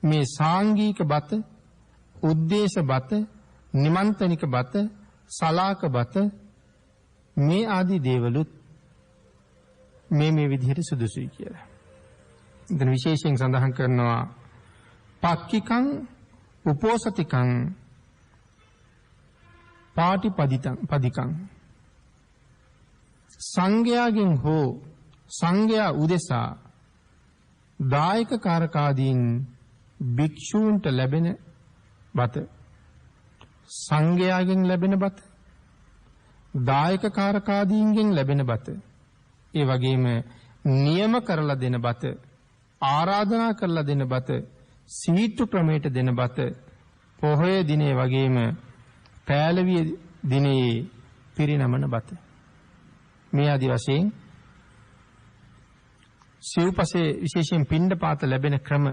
මේ සාංගික බත, උද්දේශ බත, නිමන්තනික බත, සලාක බත මේ ආදී දේවලුත් මේ විදිහට සුදුසුයි කියලා. ඉතින් විශේෂයෙන් සඳහන් කරනවා පක්කිකං උපෝසතිකං පාටිපදිකං සංඝයාගෙන් හෝ සංඝයා උදෙසා දායක කාරකාදීන් භික්ෂූන්ට ලැබෙන බත සංඝයාගෙන් ලැබෙන බත දායක කාරකාදීන්ගෙන් ලැබෙන බත ඒ වගේම නියම කරලා දෙන බත ආරාධනා කරලා දෙන බත සීට්ටු ක්‍රමයට දෙන බත පොහොය දිනේ වගේම පෑලවිය දිනේ පිරිනමන බත මේ ආදි වශයෙන් සිව්පසේ විශේෂයෙන් පිණ්ඩපාත ලැබෙන ක්‍රම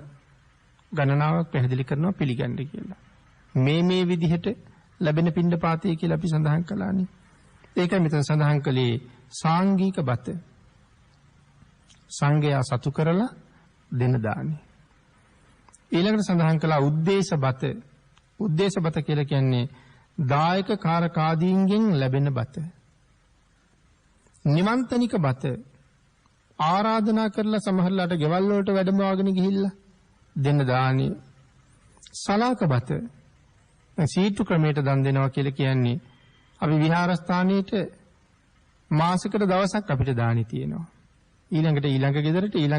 ගණනාවක් පැහැදිලි කරනවා පිළිගන්න කියලා. මේ විදිහට ලැබෙන පිණ්ඩපාතය කියලා අපි සඳහන් කළානේ. ඒකයි මෙතන සඳහන් කළේ සාංගික බත. සංඝයා සතු කරලා දෙන දානේ. ඊළඟට සඳහන් කළා උද්දේශ බත. උද්දේශ බත කියලා කියන්නේ දායක කාරකාදීන්ගෙන් ලැබෙන බත. නිමන්තනික බත ආරාධනා කරලා සමහරලාට ගෙවල් වලට වැඩමවාගෙන ගිහිල්ලා දෙන්න දානේ. සලාක බත සීට්ටු ක්‍රමයට දන් දෙනවා කියලා කියන්නේ අපි විහාරස්ථානයේට මාසෙකට දවසක් අපිට දානි තියෙනවා. ඊළඟ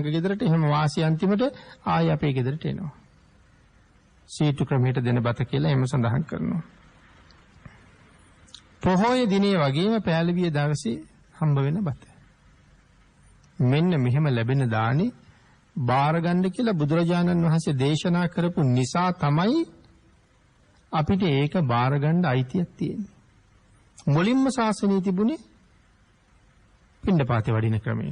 ගෙදරට එහෙම වාසිය අන්තිමට ආයෙ අපේ ගෙදරට එනවා. සීට්ටු ක්‍රමයට දෙන බත කියලා එහෙම සඳහන් කරනවා. පොහොය දිනේ වගේම පෑලවිය දවසේ හම්බ වෙන බත. මෙන්න මෙහෙම ලැබෙන දානේ බාර ගන්න කියලා බුදුරජාණන් වහන්සේ දේශනා කරපු නිසා තමයි අපිට ඒක බාර ගන්න අයිතියක් තියෙන්නේ. මුලින්ම ශාසනයේ තිබුණේ පිණ්ඩපාතේ වඩින ක්‍රමය.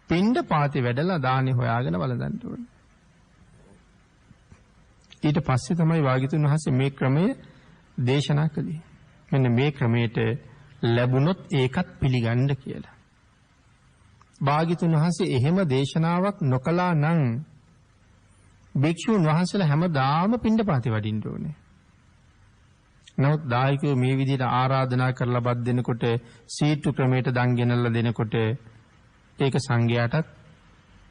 පිණ්ඩපාතේ වැඩලා දානේ හොයාගෙන වළඳන්න ඕනේ. ඊට පස්සේ තමයි වාග්යතුන් වහන්සේ මේ ක්‍රමය දේශනා කළේ. මෙන්න මේ ක්‍රමයට ලැබුණොත් ඒකත් පිළිගන්න කියලා. වාග්යතුන් වහන්සේ එහෙම දේශනාවක් නොකළා නම් භික්ෂුන් වහන්සේලා හැමදාම පිණ්ඩපාතේ වඩින්න ඕනේ. නමුත් දායකයෝ මේ විදිහට ආරාධනා කරලා බත් දෙනකොට සීට්ටු ක්‍රමයට දන් ගෙනල්ලා දෙනකොට ඒක සංඝයාටත්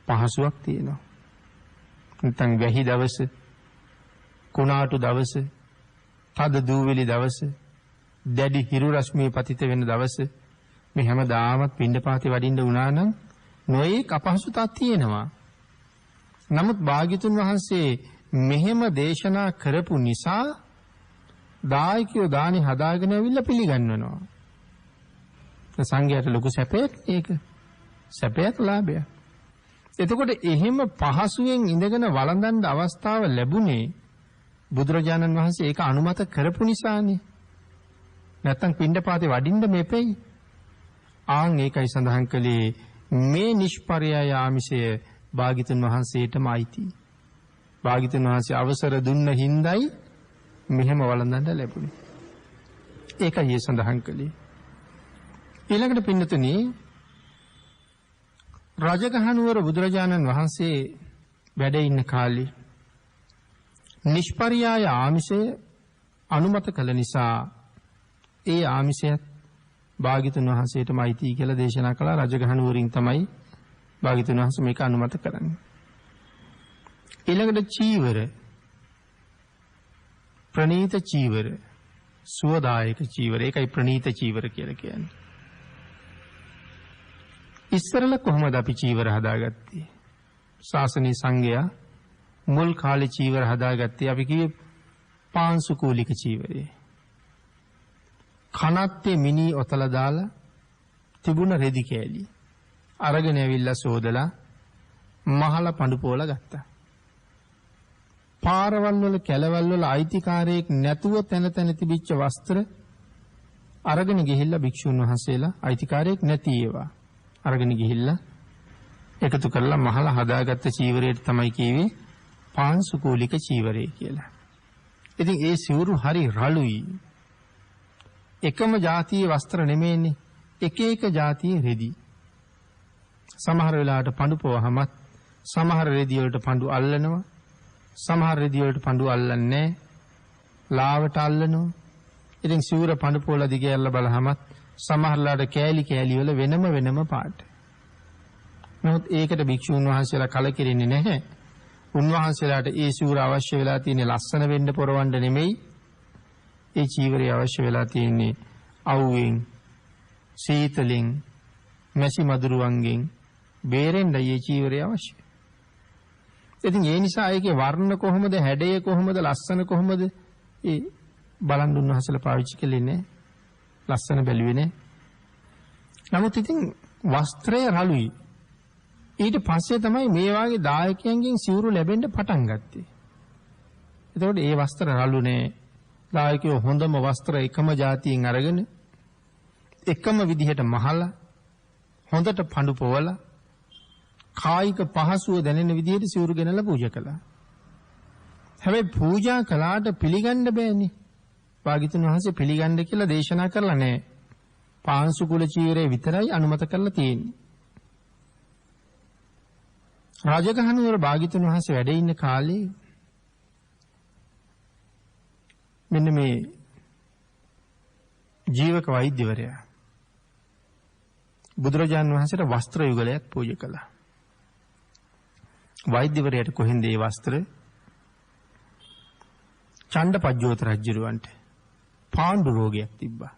පහසුවක් තියෙනවා. නැත්නම් වැහි දවස, කුණාටු දවස, තද දූවිලි දවස, දැඩි හිරු රශ්මිය පතිත වෙන දවස මේ හැමදාමත් පිණ්ඩපාතේ වඩින්න වුණා නම් නොඑක අපහසුතාවක් තියෙනවා. නමුත් භාග්‍යතුන් වහන්සේ මෙහෙම දේශනා කරපු නිසා දායකයෝ දානි හදාගෙන ඇවිල්ලා පිළිගන්වනවා. සංඝයාට ලොකු සැපයක් ඒක. සැපයක් ලාභයක්. එතකොට එහෙම පහසුවෙන් ඉඳගෙන වළඳන්න අවස්ථාව ලැබුණේ බුදුරජාණන් වහන්සේ ඒක අනුමත කරපු නිසානේ. නැත්තම් පිණ්ඩපාතේ වඩින්න මෙපෙයි. ආන් ඒකයි සඳහන් කළේ මේ නිෂ්පර්යාය ආමිෂය භාග්‍යතුන් වහන්සේටම අයිති. භාග්‍යතුන් වහන්සේ අවසර දුන්න හිඳයි මෙහෙම වළඳන්න ලැබුණේ. ඒකයි ඒ සඳහන් කළේ. ඊළඟට පින්නතුනි රජගහනුවර බුදුරජාණන් වහන්සේ වැඩ ඉන්න කාලේ නිෂ්පර්යාය ආමිෂය අනුමත කළ නිසා ඒ ආමිෂයත් භාග්‍යතුන් වහන්සේටම අයිති කියලා දේශනා කළා. රජගහනුවරින් තමයි භාග්‍යතුන් වහන්සේ මේක අනුමත කරන්නේ. ඊළඟට චීවර, ප්‍රණීත චීවර, සුවදායක චීවර, ඒකයි ප්‍රණීත චීවර කියලා කියන්නේ. ඉස්සරල කොහොමද අපි චීවර හදාගත්තේ? ශාසනීය සංඝයා මුල් කාලේ චීවර හදාගත්තේ අපි කියේ පාංශුකූලික චීවරේ. කනත්තේ මිනි ඔතල දාලා තිබුණ රෙදි කෑලි අරගෙන ඇවිල්ලා සෝදලා මහල පඳු පෝල ගත්තා. පාරවල් වල කැලවල් වල අයිතිකාරයෙක් නැතුව තැන තැන තිබිච්ච වස්ත්‍ර අරගෙන ගිහිල්ලා භික්ෂුන් වහන්සේලා අයිතිකාරයෙක් නැති ඒවා අරගෙන ගිහිල්ලා එකතු කරලා මහල හදාගත්ත චීවරයට තමයි කියවේ පාංශුකූලික චීවරය කියලා. ඉතින් ඒ සිවුරු හරි රළුයි. එකම ජාතියේ වස්ත්‍ර නෙමෙයිනේ. එක එක ජාතියේ රෙදි. සමහර වෙලාවට පඳු පොවහමත් සමහර රෙදි වලට පඳු අල්ලනවා. සමහර රෙදි වලට පඳු අල්ලන්නේ නැහැ. ලාවට අල්ලනවා. ඉතින් සිවුර පඳු පොළ දිගේ අල්ල බලහමත් සමහරලාට කෑලි කෑලි වල වෙනම පාට. නමුත් ඒකට භික්ෂුන් වහන්සේලා කලකිරෙන්නේ නැහැ. උන්වහන්සේලාට ඒ සිවුර අවශ්‍ය වෙලා තියෙන්නේ ලස්සන වෙන්න පොරවන්න නෙමෙයි. ඒ චීවරය අවශ්‍ය වෙලා තියෙන්නේ අවුවෙන්, සීතලෙන්, මැසි මදුරුවන්ගෙන් බේරෙන්න මේ චීවරය අවශ්‍යයි. ඉතින් ඒ නිසා ඒකේ වර්ණ කොහොමද, හැඩය කොහොමද, ලස්සන කොහොමද ඒ බලන් උන්වහන්සේලා පාවිච්චි කළේ නැහැ. ලස්සන බැලුවේ නැහැ. නමුත් ඉතින් වස්ත්‍රය රළුයි. ඊට පස්සේ තමයි මේ වාගේ දායකයන්ගෙන් සිවුරු ලැබෙන්න පටන් ගත්තේ. එතකොට ඒ වස්ත්‍ර රළු නෑ. දායකයෝ හොඳම වස්ත්‍ර එකම જાතියෙන් අරගෙන එකම විදිහට මහලා හොඳට පඳු පොවලා කායික පහසුව දැනෙන විදිහට සිවුරු ගෙනලා පූජා කළා. හැබැයි පූජා කළාට පිළිගන්න බෑනේ. භාග්‍යතුන් වහන්සේ පිළිගන්න කියලා දේශනා කරලා නෑ. පාංශුකුල චීවරය විතරයි අනුමත කරලා තියෙන්නේ. රජගහනුවර භාග්‍යතුන් වහන්සේ වැඩ ඉන්න කාලේ මෙන්න මේ ජීවක වෛද්‍යවරයා බුදුරජාණන් වහන්සේට වස්ත්‍ර යුගලයක් පූජා කළා. වෛද්‍යවරයාට කොහෙන්ද මේ වස්ත්‍ර? චණ්ඩපජ්ජෝත රජුරවන්ට පාණ්ඩු රෝගයක් තිබ්බා.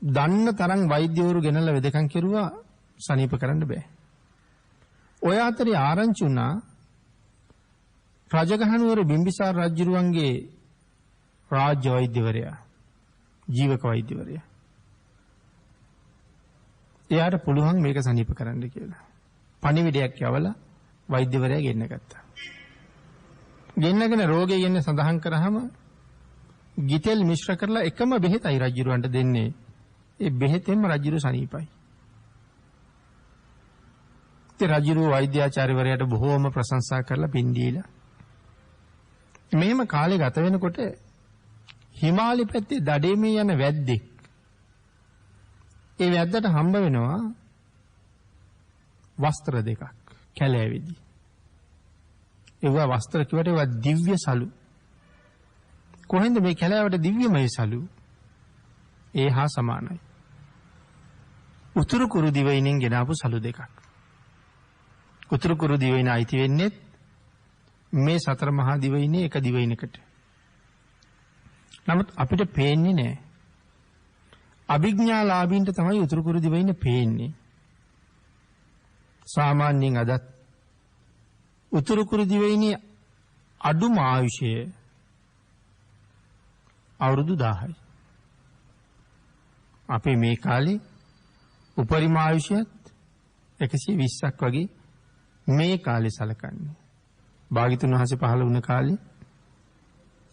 දන්න තරම් වෛද්‍යවරු ගෙනල්ලා වෙදකම් කෙරුවා, සනීප කරන්න බෑ. ඔය අතරේ ආරංචි වුණා රජගහනුවර බිම්බිසාර රජුරුවන්ගේ රාජ්‍ය වෛද්‍යවරයා, ජීවක වෛද්‍යවරයා. එයාට පුළුවන් මේක සනීප කරන්න කියලා. පණිවිඩයක් යවලා වෛද්‍යවරයා ගෙන්න ගත්තා. ගෙන්නගෙන රෝගේ ගෙන්න සඳහන් කරාම ගිතෙල් මිශ්‍ර කරලා එකම බෙහෙතයි රජුරුවන්ට දෙන්නේ. ඒ බෙහෙතෙන්ම රජුරු සනීපයි. ඒ රජුරුව වෛද්‍යාචාර්යවරයාට බොහෝම ප්‍රශංසා කරලා පින් දීලා මෙහෙම කාලේ ගත වෙනකොට හිමාලි පැත්තේ දඩේමේ යන වැද්දෙක් ඒ වැද්දට හම්බ වෙනවා වස්ත්‍ර දෙකක් කැලෑවේදී. ඒවා වස්ත්‍ර කිව්වට ඒවා දිව්‍ය සලු. කොහෙන්ද මේ කැලෑවට දිව්‍යමය සලු? ඒ හා සමානයි. උතුරු කුරු දිවයිනෙන් ගෙනාපු සලු දෙකක්. උතුරු කුරු දිවයින අයිති වෙන්නේ මේ සතර මහා දිවයිනේ එක දිවයිනකට. නමුත් අපිට පේන්නේ නැහැ. අභිඥාලාභීන්ට තමයි උතුරු කුරු දිවයින පේන්නේ. සාමාන්‍යයෙන් අදත් උතුරු කුරු දිවයිනේ අඩුම ආයුෂය අවුරුදු 1000යි. අපේ මේ කාලේ උපරිම ආයුෂයත් 120ක් වගේ මේ කාලේ සලකන්නේ. භාග්‍යතුන් වහන්සේ පහළ වුණ කාලේ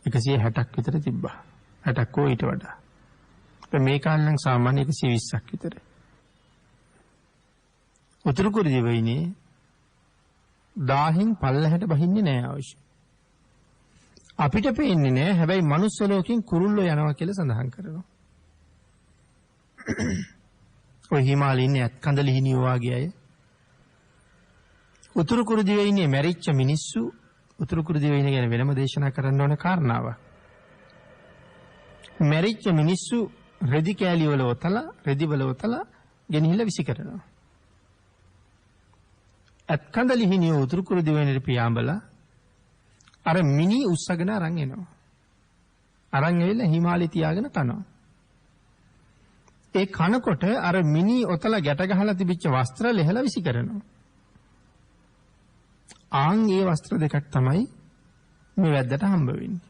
160ක් විතර තිබ්බා. 60ක් හෝ ඊට වඩා. මේ කාලේ නම් සාමාන්‍ය 120ක් විතර. උතුරු කුරු දිවයිනේ 1000න් පල්ලහැට බහින්නේ නැහැ අවශ්‍ය. අපිට පේන්නේ නැහැ. හැබැයි මනුස්ස ලෝකෙන් කුරුල්ලෝ යනවා කියලා සඳහන් කරනවා. ඔය හිමාලයේ ඉන්නේ කඳලි හිනියෝ වගේ අය. උතුරු කුරු දිවේ ඉන්නේ මැරිච්ච මිනිස්සු. උතුරු කුරු දිවේ ඉන්නේ ගැන වෙනම දේශනා කරන්න ඕන කාරණාවක්. මැරිච්ච මිනිස්සු රෙදි කෑලි වල ඔතලා, රෙදි වල ඔතලා ගෙනහිල්ලා විසි කරනවා. කඳලි හිනියෝ උතුරු කුරු දිවයිනේ පියාඹලා අර මිනි උස්සගෙන අරන් එනවා. අරන් ඇවිල්ලා හිමාලේ තියාගෙන කනවා. ඒ කනකොට අර මිනි ඔතල ගැට ගහලා තිබිච්ච වස්ත්‍ර ලෙහලා විසි කරනවා. ආන් ඒ වස්ත්‍ර දෙකක් තමයි මේ වැද්දට හම්බ වෙන්නේ.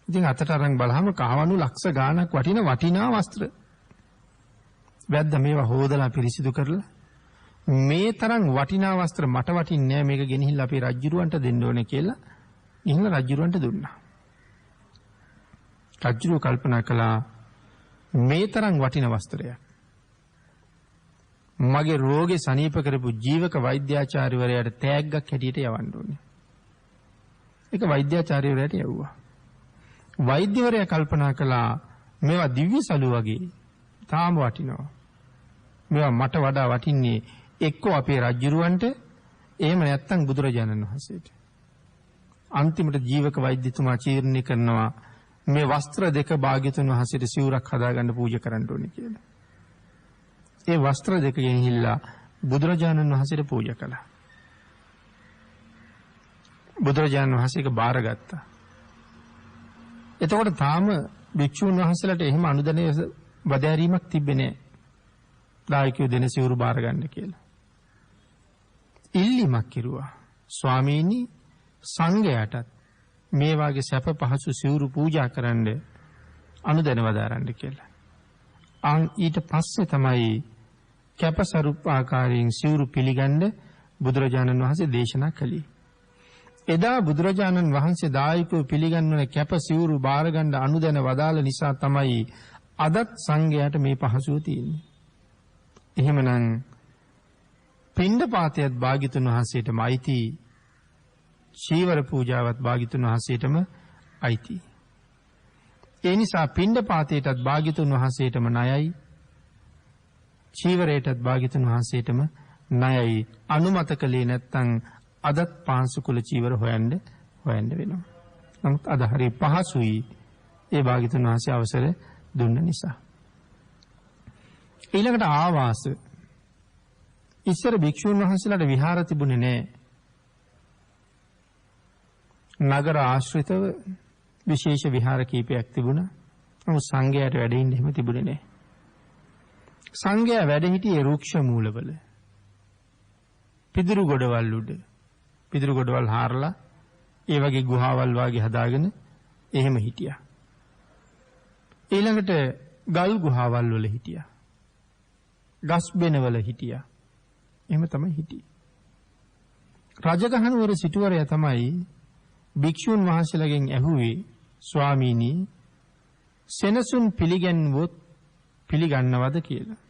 ඉතින් අතට අරන් බලහම කහවණු ලක්ෂ ගාණක් වටිනා වස්ත්‍ර. වැද්ද මේවා හොදලා පිරිසිදු කරලා මේ තරම් වටිනා වස්ත්‍ර මට වටින්නේ නැහැ, මේක ගෙනහිල්ලා අපේ රජුරවන්ට දෙන්න ඕනේ කියලා ඉහළ රජුරවන්ට දුන්නා. රජුරෝ කල්පනා කළා මේ තරම් වටින වස්ත්‍රයක් මගේ රෝගේ සනීප කරපු ජීවක වෛද්‍යාචාර්යවරයාට තෑග්ගක් හැටියට යවන්න ඕනේ. ඒක වෛද්‍යාචාර්යවරයාට යවුවා. වෛද්‍යවරයා කල්පනා කළා මේවා දිව්‍ය සලු වගේ තාම වටිනවා. මේවා මට වඩා වටින්නේ එක්කෝ අපේ රජුරවන්ට, එහෙම නැත්නම් බුදුරජාණන් වහන්සේට. අන්තිමට ජීවක වෛද්‍යතුමා චීර්ණය කරනවා මේ වස්ත්‍ර දෙක භාග්‍යතුන් වහන්සේට සිවුරක් හදාගන්න පූජා කරන්න ඕනේ කියලා. ඒ වස්ත්‍ර දෙක ගෙනහිල්ලා බුදුරජාණන් වහන්සේට පූජා කළා. බුදුරජාණන් වහන්සේක බාරගත්තා. එතකොට තාම භික්ෂුන් වහන්සේලාට එහෙම අනුදැනේ වදෑරීමක් තිබෙන්නේ නැහැ. දායකයෝ දෙන සිවුරු බාර ගන්න කියලා. ඉල්ලීමක් කෙරුවා. ස්වාමීනි සංඝයාටත් මේ වාගේ සැප පහසු සිවුරු පූජා කරන්න අනුදැන වදාරන්න කියලා. ඊට පස්සේ තමයි කැපසරුප් ආකාරයෙන් සිවුරු පිළිගන්න බුදුරජාණන් වහන්සේ දේශනා කළේ. එදා බුදුරජාණන් වහන්සේ දායකව පිළිගන්නන කැප සිවුරු බාර ගන්න අනුදැන වදාළ නිසා තමයි අදත් සංඝයාට මේ පහසුව තියෙන්නේ. එහෙමනම් පිණ්ඩපාතයත් භාග්‍යතුන් වහන්සේටම අයිති, චීවර පූජාවත් භාග්‍යතුන් වහන්සේටම අයිති. ඒ නිසා පිණ්ඩපාතයටත් භාග්‍යතුන් වහන්සේටම ණයයි, චීවරයටත් භාග්‍යතුන් වහන්සේටම ණයයි. අනුමත කළේ නැත්නම් අදත් පාංශු කුල චීවර හොයන්න වෙනවා. නමුත් අද හරිය පහසුයි ඒ භාග්‍යතුන් වහන්සේ අවසර දුන්න නිසා. ඊළඟට ආවාස. ඉස්සර භික්ෂුන් වහන්සේලාට විහාර තිබුණේ නැහැ. නගර ආශ්‍රිතව විශේෂ විහාර කීපයක් තිබුණා. නමුත් සංඝයාට වැඩ ඉන්න එහෙම තිබුණේ නැහැ. සංඝයා වැඩ හිටියේ රුක්ෂ මූලවල. පිදුරු ගොඩවල් උඩ. පිදුරු ගොඩවල් හාරලා ඒ වගේ ගුහාවල් වගේ හදාගෙන එහෙම හිටියා. ඊළඟට ගල් ගුහාවල් වල හිටියා. ගස් බෙනවල හිටියා. එහෙම තමයි හිටියේ. රජගහනුවර සිටුවරයා තමයි භික්ෂුන් වහන්සේලාගෙන් ඇහුවේ, ස්වාමීනි සෙනසුන් පිළිගන්වොත් පිළිගන්නවද කියලා.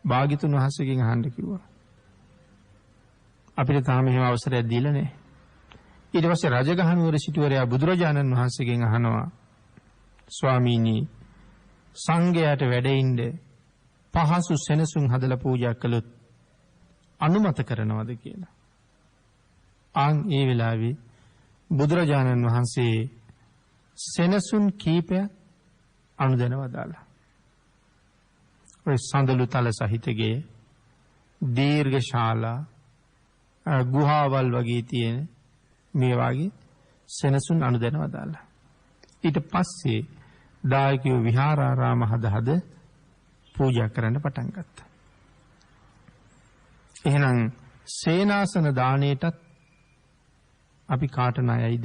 භාග්‍යතුන් වහන්සේගෙන් අහන්න කිව්වා. අපිට තාම එහෙම අවසරයක් දීලා නැහැ. ඊට පස්සේ රජගහනුවර සිටුවරයා බුදුරජාණන් වහන්සේගෙන් අහනවා, ස්වාමීනි සංඝයාට වැඩ ඉන්න පහසු සෙනසුන් හදලා පූජා කළොත් අනුමත කරනවද කියලා. ඒ වෙලාවේ බුදුරජාණන් වහන්සේ සෙනසුන් කීපයක් අනුදැන වදාලා. ඔය සඳලු තල සහිතගේ දීර්ඝ ශාලා, ගුහාවල් වගේ තියෙන මේ වගේ සෙනසුන් අනුදැන වදාලා. ඊට පස්සේ දායකයෝ විහාරාරාම හද පූජා කරන්න පටන් ගත්තා. එහෙනම් සේනාසන දාණයටත් අපි කාට ණයයිද?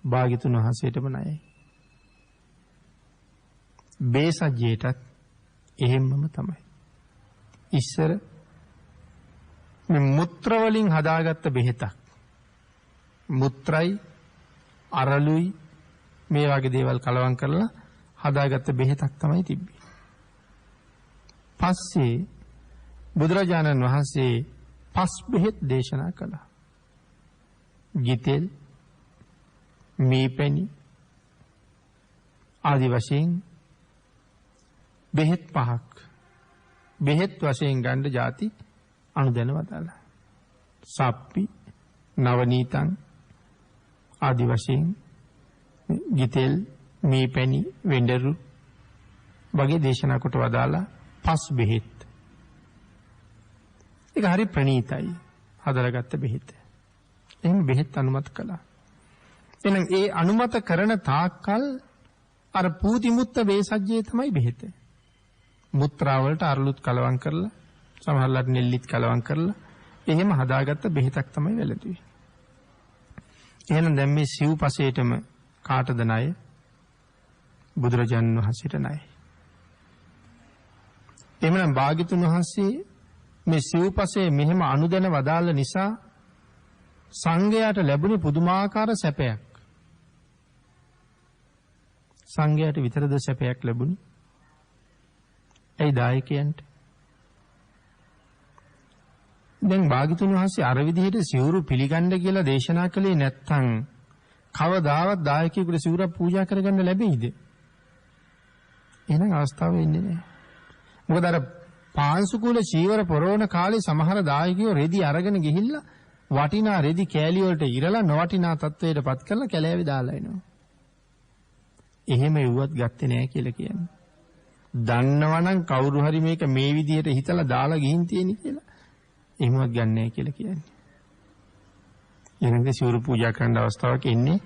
භාග්‍යතුන් වහන්සේටම ණයයි. බේසජ්ජේටත් එහෙම්මම තමයි. ඉස්සර මේ මුත්‍ර වලින් හදාගත්ත බෙහෙතක්, මුත්‍රායි අරලුයි මේ වගේ දේවල් කලවම් කරලා හදාගත්ත බෙහෙතක් තමයි තිබ්බේ. පස්සේ බුදුරජාණන් වහන්සේ පස් බෙහෙත් දේශනා කළා. ගිතෙල්, මේ පැණි ආදි වශයෙන් බෙහෙත් 5ක් බෙහෙත් වශයෙන් ගන්න ಜಾති අනුදැන වදාලා. සප්පි නවනීතං ආදි වශයෙන් ගිතෙල් මේ පැණි වෙඬරු වගේ දේශනා කොට වදාලා 5 බෙහෙත්. ඒක හරි ප්‍රණීතයි හදලාගත්ත බෙහෙත්. එහෙනම් බෙහෙත් අනුමත කළා. එහෙනම් ඒ අනුමත කරන තාක්කල් අර පූතිමුත්ත වේසජ්ජේ තමයි බෙහෙත. මුත්‍රා වලට අරලුත් කලවම් කරලා සමහරවිට නෙල්ලිත් කලවම් කරලා එහෙම හදාගත්ත බෙහෙතක් තමයි වැළඳුවේ. එහෙනම් දැන් මේ සිව්පසේටම කාටද ණය? බුදුරජාණන් වහන්සේට ණයයි. එහෙනම් භාග්‍යතුන් වහන්සේ මේ සිව්පසේ මෙහෙම අනුදැන වදාළ නිසා සංඝයාට ලැබුණේ පුදුමාකාර සැපයක්. සංඝයාට විතරද සැපයක් ලැබුණේ? ඇයි දායකයන්ට? දැන් භාග්‍යතුන් වහන්සේ අර විදිහට සිවුරු පිළිගන්න කියලා දේශනා කළේ නැත්නම් කවදාවත් දායකයෙකුට සිවුරක් පූජා කරගන්න ලැබෙයිද? එහෙනම් අවස්ථාව එන්නේ නැහැ. මොකද අර පාංශුකූල චීවර පොරවන කාලේ සමහර දායකයෝ රෙදි අරගෙන ගිහිල්ලා වටිනා රෙදි කෑලි වලට ඉරලා නොවටිනා තත්වයට පත් කරලා කැලෑවේ දාලා එනවා. එහෙම එව්වත් ගත්තේ නැහැ කියලා කියන්නේ. දන්නවනම් කවුරු හරි මේක මේ විදිහට හිතලා දාලා ගිහින් තියෙන්නේ කියලා එහෙමවත් ගන්න නැහැ කියලා කියන්නේ. එහෙනම් සිවුරු පූජා කරන්න අවස්ථාවක් එන්නේ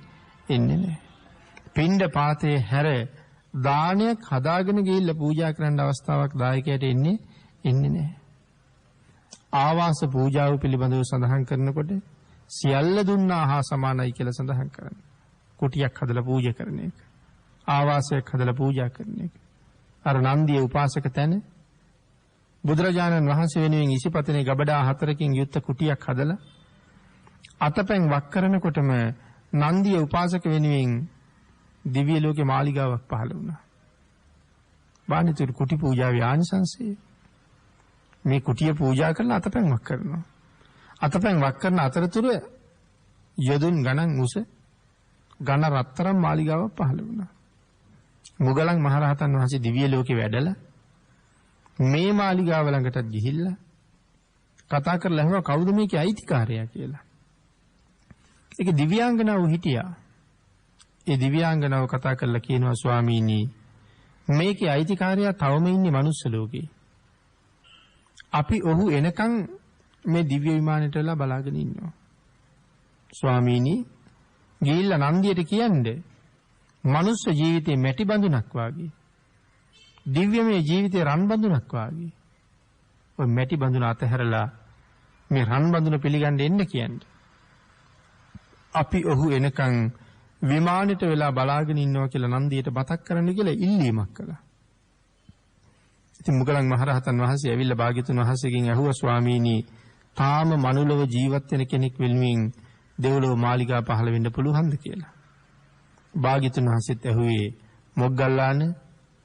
නැහැ. පින්ඩ පාතේ හැර දානයක් හදාගෙන ගිහිල්ලා පූජා කරන්න අවස්ථාවක් දායකයට එන්නේ නැහැ. ආවාස පූජාව පිළිබඳව සඳහන් කරනකොට සියල්ල දුන්නා හා සමානයි කියලා සඳහන් කරන්නේ. කුටියක් හදලා පූජා කරන එක. ආවාසයක් හදලා පූජා කරන එක. අර නන්දිය උපාසක තැන බුදුරජාණන් වහන්සේ වෙනුවෙන් ඉසිපතනේ ගබඩා 4කින් යුක්ත කුටියක් හදලා අතපැන් වක් කරනකොටම නන්දිය උපාසක වෙනුවෙන් දිව්‍ය ලෝකේ මාලිගාවක් පහළ වුණා. බාණිතුරු කුටි පූජාවේ ආනිසංසය. මේ කුටිය පූජා කරලා අතපැන් වක් කරනවා. අතපැන් වක් කරන අතරතුර යදුන් ගණන් උස ඝන රත්තරන් මාලිගාවක් පහළ වුණා. මුගලන් මහරහතන් වහන්සේ දිව්‍ය ලෝකේ වැඩලා මේ මාලිගාව ළඟටත් ගිහිල්ලා කතා කරලා අහුවා කවුද මේකේ අයිතිකාරයා කියලා. ඒක දිව්‍යාංගනාව හිටියා. ඒ දිව්‍යාංගනාව කතා කරලා කියනවා ස්වාමීනි මේකේ අයිතිකාරයා තවම ඉන්නේ මනුස්ස ලෝකේ. අපි ඔහු එනකන් මේ දිව්‍ය විමානයට වෙලා බලාගෙන ඉන්නවා. ස්වාමීනි ගිහිල්ලා නන්දියට කියන්නේ මනුස්ස ජීවිතේ මැටි බඳුනක් වාගේ දිව්‍යමය ජීවිතේ රන් බඳුනක් වාගේ ඔය මැටි බඳුන අතහැරලා මේ රන් බඳුන පිළිගන්න එන්න කියන්නේ. අපි ඔහු එනකන් විමානෙට වෙලා බලාගෙන ඉන්නවා කියලා නන්දියට මතක් කරන්න කියලා ඉල්ලීමක් කළා. ඉතින් මුගලන් මහරහතන් වහන්සේ ඇවිල්ලා භාග්‍යතුන් වහන්සේගෙන් ඇහුවා ස්වාමීනි තාම මනුලව ජීවත් වෙන කෙනෙක් වෙනුවෙන් දෙව්ලොව මාලිගා පහළ වෙන්න පුළුවන්ද කියලා. භාග්‍යතුන් වහන්සේත් ඇහුවේ මොග්ගල්ලාන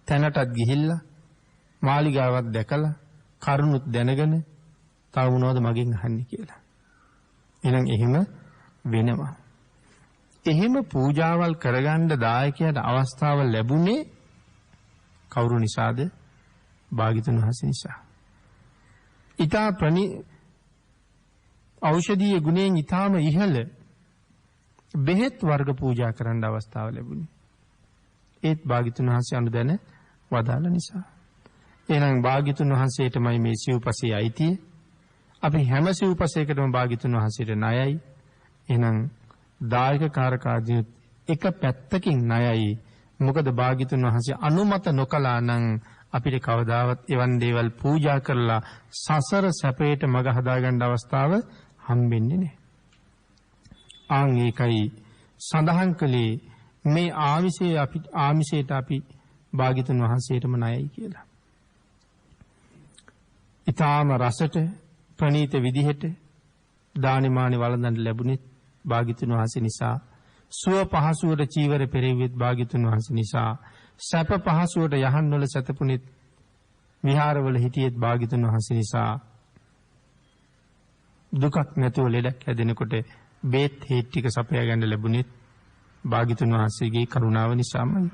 තැනටත් ගිහිල්ලා මාලිගාවක් දැකලා කරුණුත් දැනගෙන තව මොනවද මගෙන් අහන්නේ කියලා. එහෙනම් එහෙම වෙනවා. එහෙම පූජාවල් කරගන්න දායකයාට අවස්ථාව ලැබුණේ කවුරු නිසාද? භාග්‍යතුන් වහන්සේ නිසා. ඊතා ඖෂධීය ගුණයෙන් ඊටාම ඉහළ බෙහෙත් වර්ග පූජා කරන්න අවස්ථාව ලැබුණේ. ඒත් භාග්‍යතුන් වහන්සේ අනුදැන වදාළ නිසා. එහෙනම් භාග්‍යතුන් වහන්සේටමයි මේ සිව්පසේ අයිතිය. අපි හැම සිව්පසයකටම භාග්‍යතුන් වහන්සේට ණයයි. එහෙනම් දායක කාරකාදීන් එක පැත්තකින් ණයයි. මොකද භාග්‍යතුන් වහන්සේ අනුමත නොකළා නම් අපිට කවදාවත් එවන් දේවල් පූජා කරලා සසර සැපයට මඟ හදාගන්න අවස්ථාව හම්බෙන්නේ නැහැ. ආන් ඒකයි සඳහන් කළේ මේ ආමිෂයට අපි භාග්‍යතුන් වහන්සේටම ණයයි කියලා. ඊටාම රසට ප්‍රණීත විදිහට දානිමානි වළඳන්න ලැබුණේ භාග්‍යතුන් වහන්සේ නිසා. සුව පහසුවට චීවර පෙරෙව්වෙත් භාග්‍යතුන් වහන්සේ නිසා. සැප පහසුවට යහන්වල සැතපුණෙත් විහාරවල හිටියෙත් භාග්‍යතුන් වහන්සේ නිසා. දුකක් නැතුව ලෙඩක් හැදෙනකොට බේත් හේත් ටික සපයා ගන්න ලැබුණෙත් භාග්‍යතුන් වහන්සේගේ කරුණාව නිසාමයි.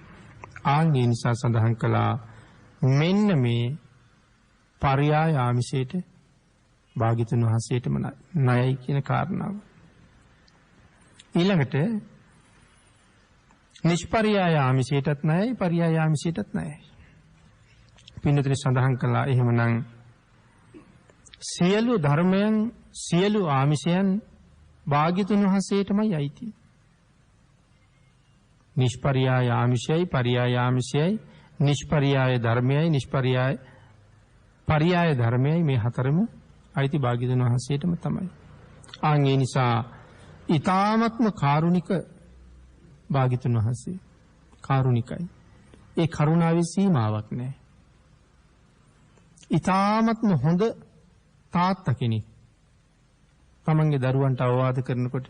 ඒ නිසා සඳහන් කළා මෙන්න මේ පර්යාය ආමිෂයට භාග්‍යතුන් වහන්සේටම ණයයි කියන කාරණාව. ඊළඟට නිෂ්පර්යාය ආමිෂයටත් ණයයි පර්යාය ආමිෂයටත් ණයයි. පින්නතුනි සඳහන් කළා එහෙමනම් සියලු ධර්මයන් සියලු ආමිෂයන් භාග්‍යතුන් වහන්සේටමයි අයිති. නිෂ්පර්යාය ආමිෂයයි පර්යාය ආමිෂයයි නිෂ්පර්යාය ධර්මයයි පර්යාය ධර්මයයි මේ හතරම අයිති භාග්‍යතුන් වහන්සේටම තමයි. ඒ නිසා ඊ타ත්ම කාරුණික භාග්‍යතුන් වහන්සේ කාරුණිකයි. ඒ කරුණාවේ සීමාවක් නැහැ. ඊ타ත්ම හොඳ තාත්තා කෙනෙක් තමන්ගේ දරුවන්ට අවවාද කරනකොට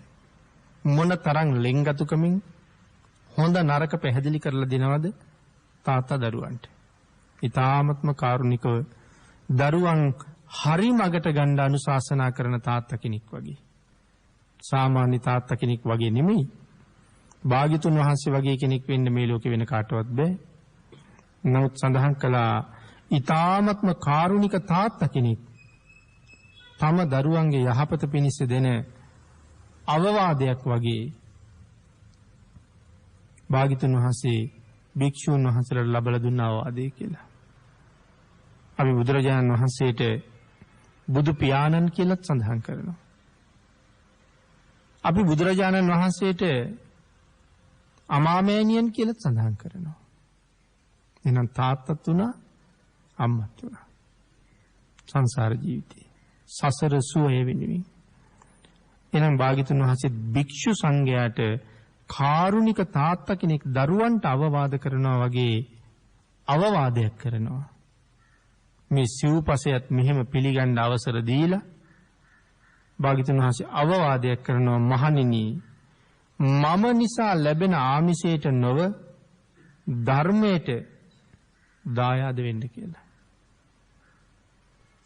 මොන තරම් ලෙන්ගතුකමින් හොඳ නරක පැහැදිලි කරලා දෙනවද තාත්තා දරුවන්ට. ඊ타ත්ම කාරුණිකව දරුවන් හරි මගට ගන්න අනුශාසනා කරන තාත්තා කෙනෙක් වගේ. සාමාන්‍ය තාත්තා කෙනෙක් වගේ නෙමෙයි. භාග්‍යතුන් වහන්සේ වගේ කෙනෙක් වෙන්න මේ ලෝකේ වෙන කාටවත් බෑ. නමුත් සඳහන් කළා ඊ타ත්ම කාරුණික තාත්තා කෙනෙක් තම දරුවන්ගේ යහපත පිණිස දෙන අවවාදයක් වගේ භාග්‍යතුන් වහන්සේ භික්ෂූන් වහන්සේලාට ලබලා දුන්න අවවාදය කියලා. අපි බුදුරජාණන් වහන්සේට බුදු පියාණන් කියලාත් සඳහන් කරනවා. අපි බුදුරජාණන් වහන්සේට අමාමෑණියන් කියලාත් සඳහන් කරනවා. එහෙනම් තාත්තත් උනා අම්මත් උනා. සංසාර ජීවිතේ සසර සුවය වෙනුවෙන්. එහෙනම් භාග්‍යතුන් වහන්සේ භික්ෂු සංඝයාට කාරුණික තාත්තා කෙනෙක් දරුවන්ට අවවාද කරනවා වගේ අවවාදයක් කරනවා. මේ සිව්පසයත් මෙහෙම පිළිගන්න අවසර දීලා භාග්‍යතුන් වහන්සේ අවවාදයක් කරනවා මහණෙනි මම නිසා ලැබෙන ආමිෂයට නොව ධර්මයට දායාද වෙන්න කියලා.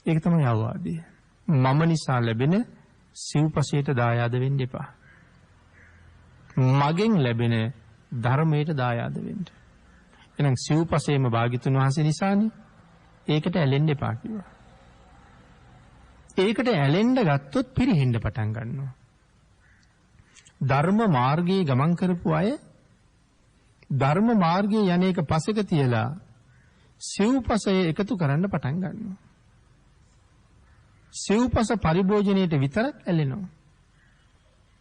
ඒක තමයි අවවාදය. මම නිසා ලැබෙන සිව්පසයට දායාද වෙන්න එපා. මගෙන් ලැබෙන ධර්මයට දායාද වෙන්න. එහෙනම් සිව්පසේම භාග්‍යතුන් වහන්සේ නිසානේ ඒකට ඇලෙන්න එපා කිව්වා. ඒකට ඇලෙන්න ගත්තොත් පිරෙහෙන්න පටන් ගන්නවා. ධර්ම මාර්ගයේ ගමන් කරපු අය ධර්ම මාර්ගයේ යන්නේක පසෙක තියලා සිව්පසය එකතු කරන්න පටන් ගන්නවා. සිව්පස පරිභෝජනයේට විතරක් ඇලෙනවා.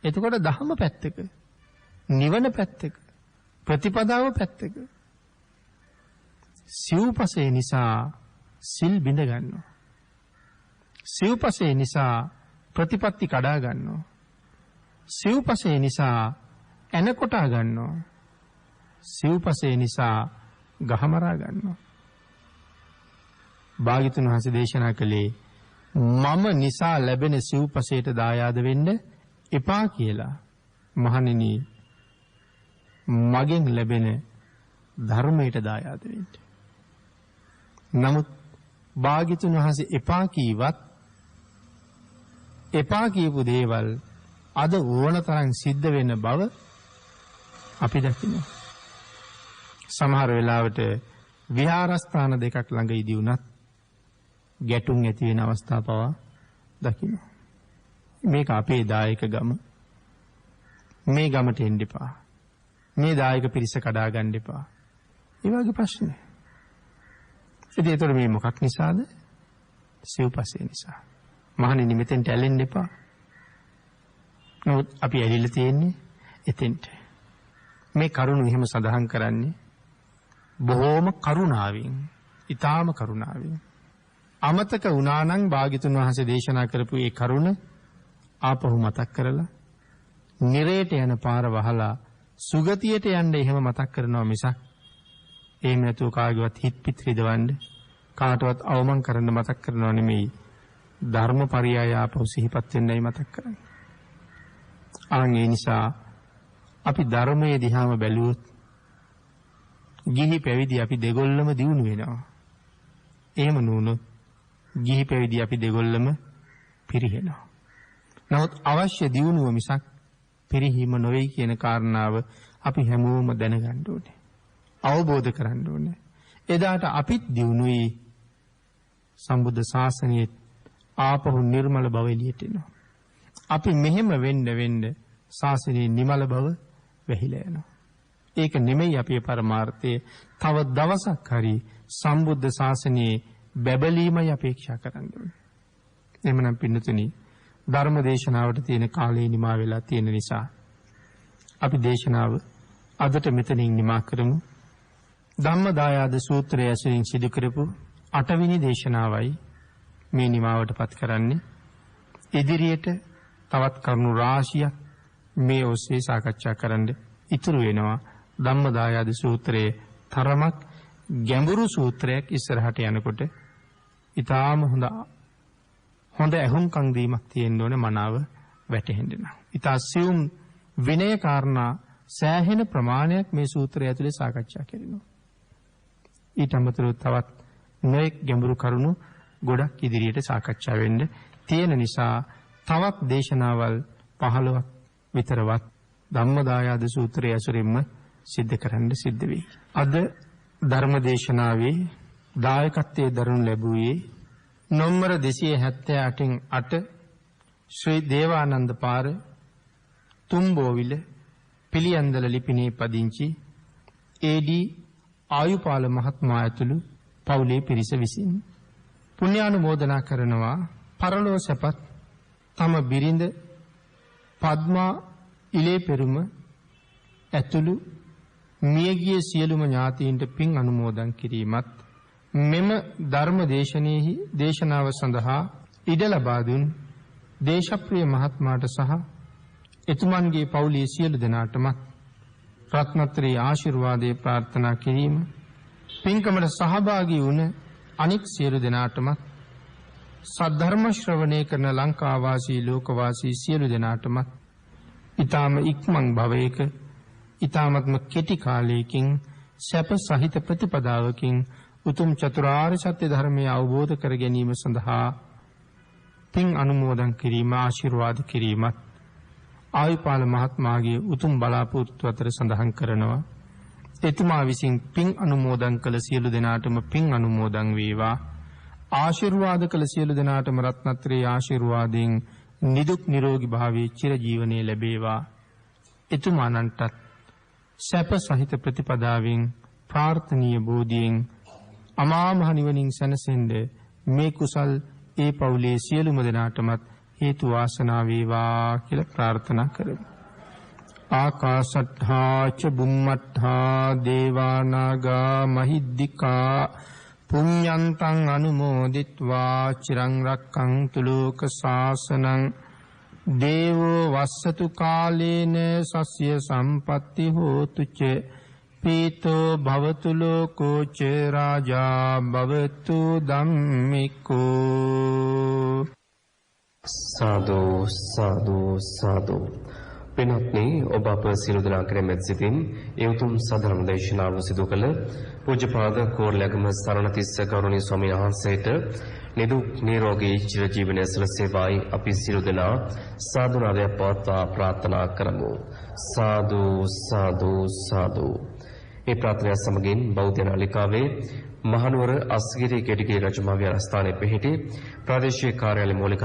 එතකොට ධර්ම පැත්තක, නිවන පැත්තක, ප්‍රතිපදාව පැත්තක. සිව්පසේ නිසා සිල් බිඳ ගන්නවා. සිව්පසේ නිසා ප්‍රතිපත්ති කඩා ගන්නවා. සිව්පසේ නිසා එන කොටා ගන්නවා. සිව්පසේ නිසා ගහමරා ගන්නවා. භාග්‍යතුන් වහන්සේ දේශනා කළේ මම නිසා ලැබෙන සිව්පසයට දායාද වෙන්න එපා කියලා. මහණෙනි මගෙන් ලැබෙන ධර්මයට දායාද වෙන්න. නමුත් භාග්‍යතුන් වහන්සේ එපා කීවත් එපා කියපු දේවල් අද ඕනතරම් සිද්ධ වෙන බව අපි දකිනවා. සමහර වෙලාවට විහාරස්ථාන දෙකක් ළඟ ඉදි වුණත් ගැටුම් ඇති වෙන අවස්ථා පවා දකිනවා. මේක අපේ දායක ගම. මේ ගමට එන්න එපා. මේ දායක පිරිස කඩා ගන්න එපා. ඒ වගේ ප්‍රශ්න. ඉතින් ඒතර මේ මොකක් නිසාද? සිව්පසේ නිසා. මහණෙනි මෙතෙන්ට ඇලෙන්න එපා. නමුත් අපි ඇලිලා තියෙන්නේ එතෙන්ට. මේ කරුණ එහෙම සඳහන් කරන්නේ බොහෝම කරුණාවෙන්, ඊටාම කරුණාවෙන්. අමතක වුණා නම් භාග්‍යතුන් වහන්සේ දේශනා කරපු ඒ කරුණ ආපහු මතක් කරලා නිරේට යන පාර වහලා සුගතියට යන්න එහෙම මතක් කරනවා මිසක් එහෙම නැතුව කාගේවත් හිත් පිට රිදවන්න කාටවත් අවමන් කරන්න මතක් කරනවා නෙමෙයි. ධර්මපරියය ආපහු සිහිපත් වෙන්නයි මතක් කරන්නේ. ඒ නිසා අපි ධර්මයේ දිහාම බැලුවොත් ගිහි පැවිදි අපි දෙගොල්ලම දියුණු වෙනවා. එහෙම නුනොත් ගිහි පැවිදි අපි දෙගොල්ලම පිරිහෙනවා. නමුත් අවශ්‍ය දියුණුව මිසක් පිරිහීම නොවේ කියන කාරණාව අපි හැමෝම දැනගන්න ඕනේ. අවබෝධ කරගන්න ඕනේ. එදාට අපිත් දිනුයි සම්බුද්ධ ශාසනයේ ආපහු නිර්මල බව එළියට එනවා. අපි මෙහෙම වෙන්න ශාසනයේ නිමල බව වැහිලා යනවා. ඒක නෙමෙයි අපේ පරමාර්ථය. තව දවසක් හරි සම්බුද්ධ ශාසනයේ බැබලීමයි අපේක්ෂා කරන්න ඕනේ. එhmenan පින්නතුනි ධර්ම දේශනාවට තියෙන කාලය නිමා වෙලා තියෙන නිසා අපි දේශනාව අදට මෙතනින් නිමා කරමු. ධම්මදායාද සූත්‍රය ඇසුරින් සිදු කරපු 8 වෙනි දේශනාවයි මේ නිමාවටපත් කරන්නේ. ඉදිරියට තවත් කරුණු රාශියක් මේ ඔස්සේ සාකච්ඡා කරන්න ඉතුරු වෙනවා. ධම්මදායාද සූත්‍රයේ තරමක් ගැඹුරු සූත්‍රයක් ඉස්සරහට යනකොට ඊටාම හොඳ ඇහුම්කන් දීමක් තියෙන්න ඕනේ මනාව වැටහෙන්න. ඊට සියුම් විනය කාරණා සෑහෙන ප්‍රමාණයක් මේ සූත්‍රය ඇතුලේ සාකච්ඡා කරනවා. ඊට අමතරව තවත් නොඑක් ගැඹුරු කරුණු ගොඩක් ඉදිරියට සාකච්ඡා වෙන්න තියෙන නිසා තවත් දේශනාවල් 15ක් විතරවත් ධම්මදායාද සූත්‍රය ඇසුරින්ම සිද්ධ කරන්න සිද්ධ වෙයි. අද ධර්ම දේශනාවේ දායකත්වයේ දරනු ලැබුවේ නොම්බර 278න් 8 ශ්‍රී දේවානන්ද පාර තුම්බෝවිල පිළියන්දල ලිපිනේ පදිංචි ඒ.ඩී. ආයුපාල මහත්මයා ඇතුළු පවුලේ පිරිස විසින් පුණ්‍යානුමෝදනා කරනවා පරලෝ සැපත් තම බිරිඳ පද්මා ඉලේ පෙරුම ඇතුළු මියගිය සියලුම ඥාතීන්ට පින් අනුමෝදන් කිරීමත් මෙම ධර්ම දේශනයේහි දේශනාව සඳහා ඉඩ ලබා දුන් දේශප්‍රිය මහත්මයාට සහ එතුමන්ගේ පවුලේ සියලු දෙනාටම රත්නත්‍රී ආශිර්වාදයේ ප්‍රාර්ථනා කිරීම පින්කමට සහභාගී වුණ අනික් සියලු දෙනාටම සද්ධර්ම ශ්‍රවණය කරන ලංකා වාසී ලෝක වාසී සියලු දෙනාටම ඊටාම ඉක්මන් භවයක ඊටාමත්ම කෙටි කාලයකින් සැප සහිත ප්‍රතිපදාවකින් උතුම් චතුරාර්ය සත්‍ය ධර්මය අවබෝධ කර ගැනීම සඳහා පින් අනුමෝදන් කිරීම ආශිර්වාද කිරීමත් ආයුපාල මහත්මයාගේ උතුම් බලාපොරොත්තු අතර සඳහන් කරනවා. එතුමා විසින් පින් අනුමෝදන් කළ සියලු දෙනාටම පින් අනුමෝදන් වේවා. ආශිර්වාද කළ සියලු දෙනාටම රත්නත්‍රේ ආශිර්වාදයෙන් නිදුක් නිරෝගී භාවයේ චිරජීවනයේ ලැබේවා. එතුමාණන්ටත් සැප සහිත ප්‍රතිපදාවෙන් ප්‍රාර්ථනීය බෝධියෙන් අමා මහ නිවනින් සැනසෙන්න මේ කුසල් ඒ පවුලේ සියලුම දෙනාටමත් හේතු වාසනා වේවා කියලා ප්‍රාර්ථනා කරමු. ආකාශට්ඨා ච බුම්මට්ඨා දේවා නාග මහිද්దికා පුඤ්ඤන්තං අනුමෝදිත්වා චිරං රක්ඛන්තු ලෝක ශාසනං දේවෝ වස්සතු කාලේන සස්ය සම්පatti හෝතු ච පීතෝ භවතු ලෝකෝ ච රාජා භවතු ධම්මිකෝ. සාදු සාදු සාදු. පින්වත්නි, ඔබ අප සියලු දෙනා කෙරෙහි මෙත් සිතින් ඒ උතුම් සදරම දේශනාව සිදු කළ පූජ්‍යපාද කෝරළගම සරණතිස්ස ගෞරවනීය ස්වාමීන් වහන්සේට නිදුක් නිරෝගී චිරජීවනයේ සලසේවායි අපි සියලු දෙනා සාදුනාදය පවත්වා ප්‍රාර්ථනා කරමු. සාදු සාදු සාදු. මේ ප්‍රාර්ථනා සමගින් බෞද්ධ නාලිකාවේ මහනුවර අස්ගිරි කෙටිගේ රජමහා විහාරස්ථානයේ පිහිටි ප්‍රාදේශීය කාර්යාලය මූලික